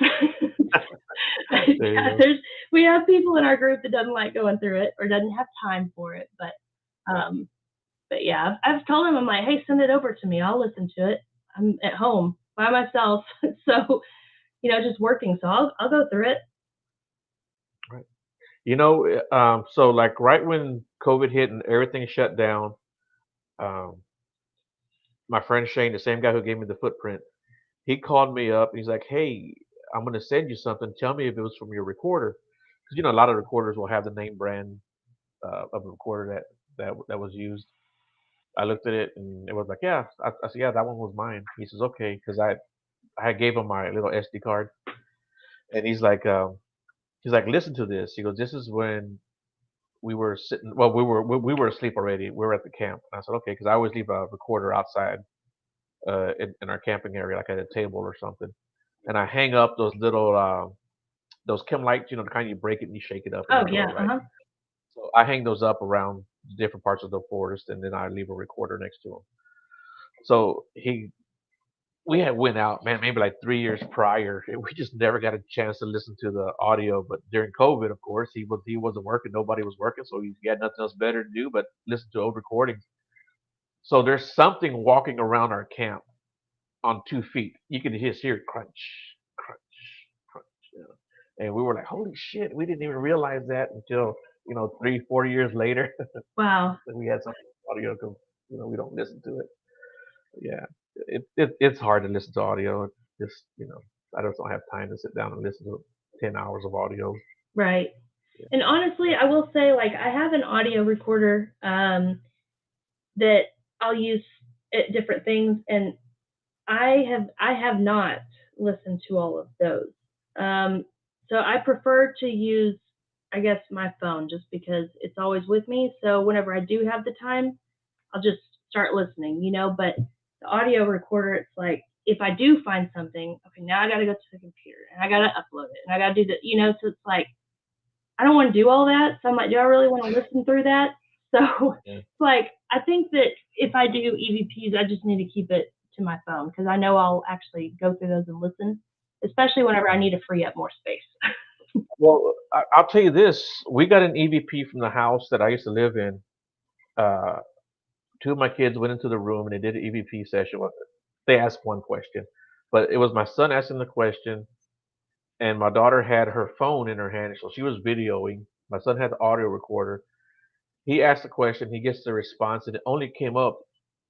There you go. We have people in our group that doesn't like going through it or doesn't have time for it. But yeah, I've told them, I'm like, hey, send it over to me. I'll listen to it. I'm at home by myself, so just working. So I'll go through it. Right. So like right when COVID hit and everything shut down, um, my friend Shane, the same guy who gave me the footprint, he called me up. And he's like, "Hey, I'm gonna send you something. Tell me if it was from your recorder, because a lot of recorders will have the name brand of the recorder that was used." I looked at it and it was like, "Yeah." I said, "Yeah, that one was mine." He says, "Okay," because I gave him my little SD card, and he's like, "Listen to this." He goes, "This is when we were sitting. Well, we were asleep already. We were at the camp." And I said, "Okay," because I always leave a recorder outside in our camping area, like at a table or something. And I hang up those chem lights, the kind you break it and you shake it up and Oh they yeah. glow, right? So I hang those up around different parts of the forest, and then I leave a recorder next to them. So we had went out, man, maybe like 3 years prior. And we just never got a chance to listen to the audio. But during COVID, of course, he wasn't working, nobody was working, so he had nothing else better to do but listen to old recordings. So there's something walking around our camp on 2 feet. You can just hear it crunch, crunch, crunch. And we were like, "Holy shit!" We didn't even realize that until 3, 4 years later Wow. that we had some audio because we don't listen to it. Yeah, it's hard to listen to audio. Just I just don't have time to sit down and listen to 10 hours of audio. Right. Yeah. And honestly, I will say, like, I have an audio recorder that I'll use at different things, and I have not listened to all of those. Um, so I prefer to use, I guess, my phone just because it's always with me. So whenever I do have the time, I'll just start listening. But the audio recorder, it's like if I do find something, okay, now I got to go to the computer and I got to upload it and I got to do that. So it's like I don't want to do all that. So I'm like, do I really want to listen through that? So Yeah. it's like I think that if I do EVPs, I just need to keep it to my phone because I know I'll actually go through those and listen, especially whenever I need to free up more space. Well, I'll tell you this: we got an EVP from the house that I used to live in. Uh, Two of my kids went into the room and they did an EVP session. They asked one question, but it was my son asking the question, and my daughter had her phone in her hand, so she was videoing. My son had the audio recorder. He asked the question, he gets the response, and it only came up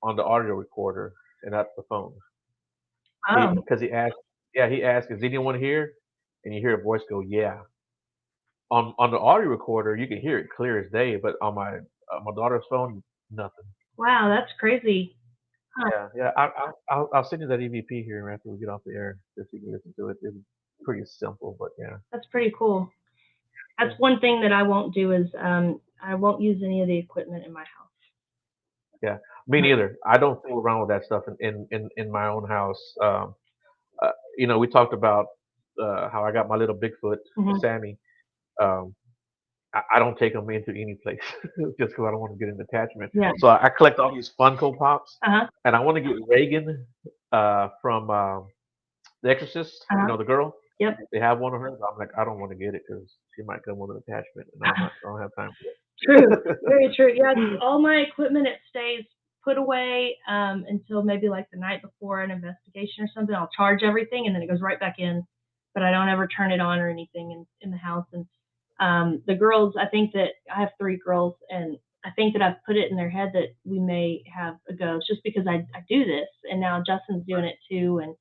on the audio recorder and not the phone. Oh, Because he asked, "Is anyone here?" And you hear a voice go, "Yeah." On the audio recorder, you can hear it clear as day, but on my daughter's phone, nothing. wow, that's crazy. Huh, Yeah, yeah. I'll send you that EVP here after we get off the air, just so you can listen to it. It's pretty simple, but yeah. that's pretty cool. That's Yeah. one thing that I won't do is I won't use any of the equipment in my house. Yeah, me neither. I don't fool around with that stuff in my own house. We talked about how I got my little Bigfoot, Hmm. Sammy. Um, I don't take him into any place just because I don't want to get an attachment. Yeah. So I collect all these Funko Pops, Uh huh. and I want to get Reagan from The Exorcist. Uh huh. The girl. Yep. They have one of her. I'm like, I don't want to get it because she might come with an attachment, and I don't have time True. for Very true. Yeah, all my equipment it stays put away until maybe like the night before an investigation or something. I'll charge everything and then it goes right back in, but I don't ever turn it on or anything in the house. And the girls, I think that I have three girls, and I think that I've put it in their head that we may have a ghost just because I do this, and now Justin's doing it too, and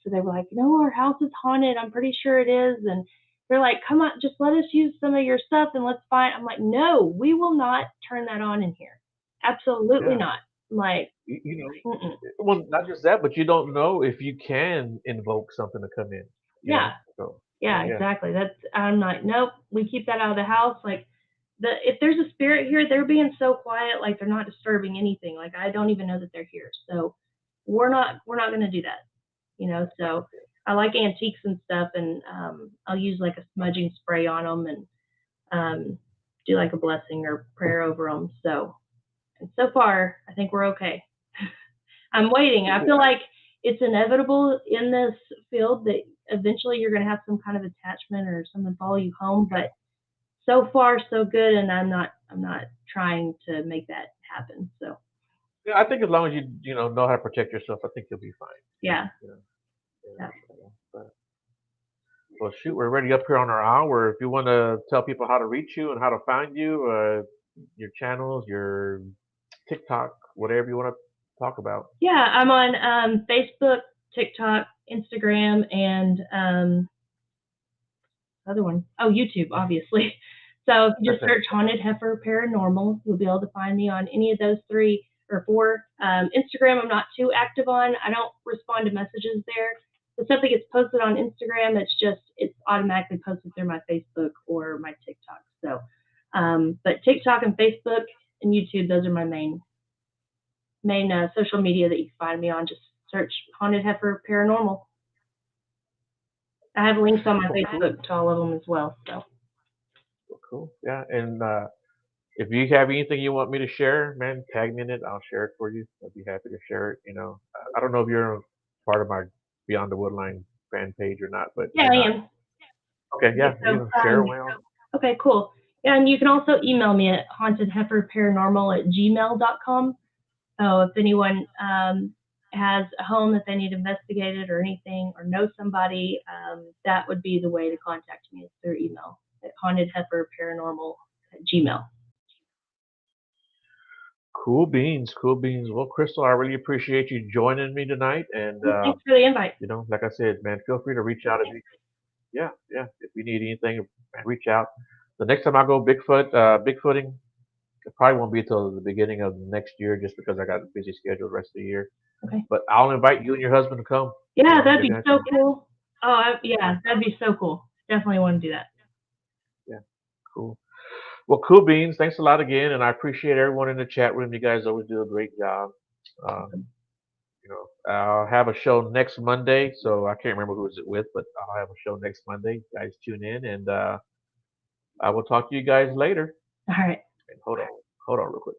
so they were like, no, our house is haunted. I'm pretty sure it is. And they're like, come on, just let us use some of your stuff and let's find. I'm like, no, we will not turn that on in here. Absolutely Yeah. not. I'm like, You, you know, mm-mm. well, not just that, but you don't know if you can invoke something to come in. Yeah, So yeah, yeah, exactly. I'm like, nope, we keep that out of the house. Like, if there's a spirit here, they're being so quiet, like they're not disturbing anything. Like I don't even know that they're here. So we're not going to do that. So I like antiques and stuff, and I'll use like a smudging spray on them and do like a blessing or prayer over them. And so far, I think we're okay. I'm waiting. I feel yeah. like it's inevitable in this field that eventually you're going to have some kind of attachment or something follow you home. But so far, so good, and I'm not trying to make that happen. So Yeah, I think as long as you know how to protect yourself, I think you'll be fine. yeah, Yeah, yeah. yeah. Well, shoot, we're already up here on our hour. If you want to tell people how to reach you and how to find you, your channels, your TikTok, whatever you want to talk about. Yeah, I'm on Facebook, TikTok, Instagram, and other one. Oh, YouTube, obviously. So if you just search Haunted Heifer Paranormal, you'll be able to find me on any of those 3 or 4. Instagram, I'm not too active on. I don't respond to messages there. If something gets posted on Instagram, it's automatically posted through my Facebook or my TikTok. So, but TikTok and Facebook and YouTube, those are my main social media that you can find me on. Just search Haunted Heifer Paranormal. I have links on my Facebook to all of them as well. So. Cool. Yeah. And if you have anything you want me to share, man, tag me in it. I'll share it for you. I'd be happy to share it. I don't know if you're part of my Beyond the Woodline fan page or not, but yeah, I am. Okay. Yeah. So, share away. Okay, cool. And you can also email me at hauntedheiferparanormal@gmail.com. So if anyone has a home that they need investigated or anything, or know somebody, that would be the way to contact me, is through email at hauntedheiferparanormal@gmail. Cool beans, cool beans. Well, Crystal, I really appreciate you joining me tonight. And thanks for the invite. like I said, man, feel free to reach out if you, yeah. If you need anything, reach out. The next time I go Bigfooting, it probably won't be till the beginning of next year, just because I got a busy schedule the rest of the year. Okay. But I'll invite you and your husband to come. Yeah, that'd be so cool. Oh, yeah, that'd be so cool. Definitely want to do that. Yeah, cool. Well, cool beans. Thanks a lot again, and I appreciate everyone in the chat room. You guys always do a great job. I'll have a show next Monday, so I can't remember who is it with, but I'll have a show next Monday. You guys tune in, and I will talk to you guys later. All right. Hold on real quick.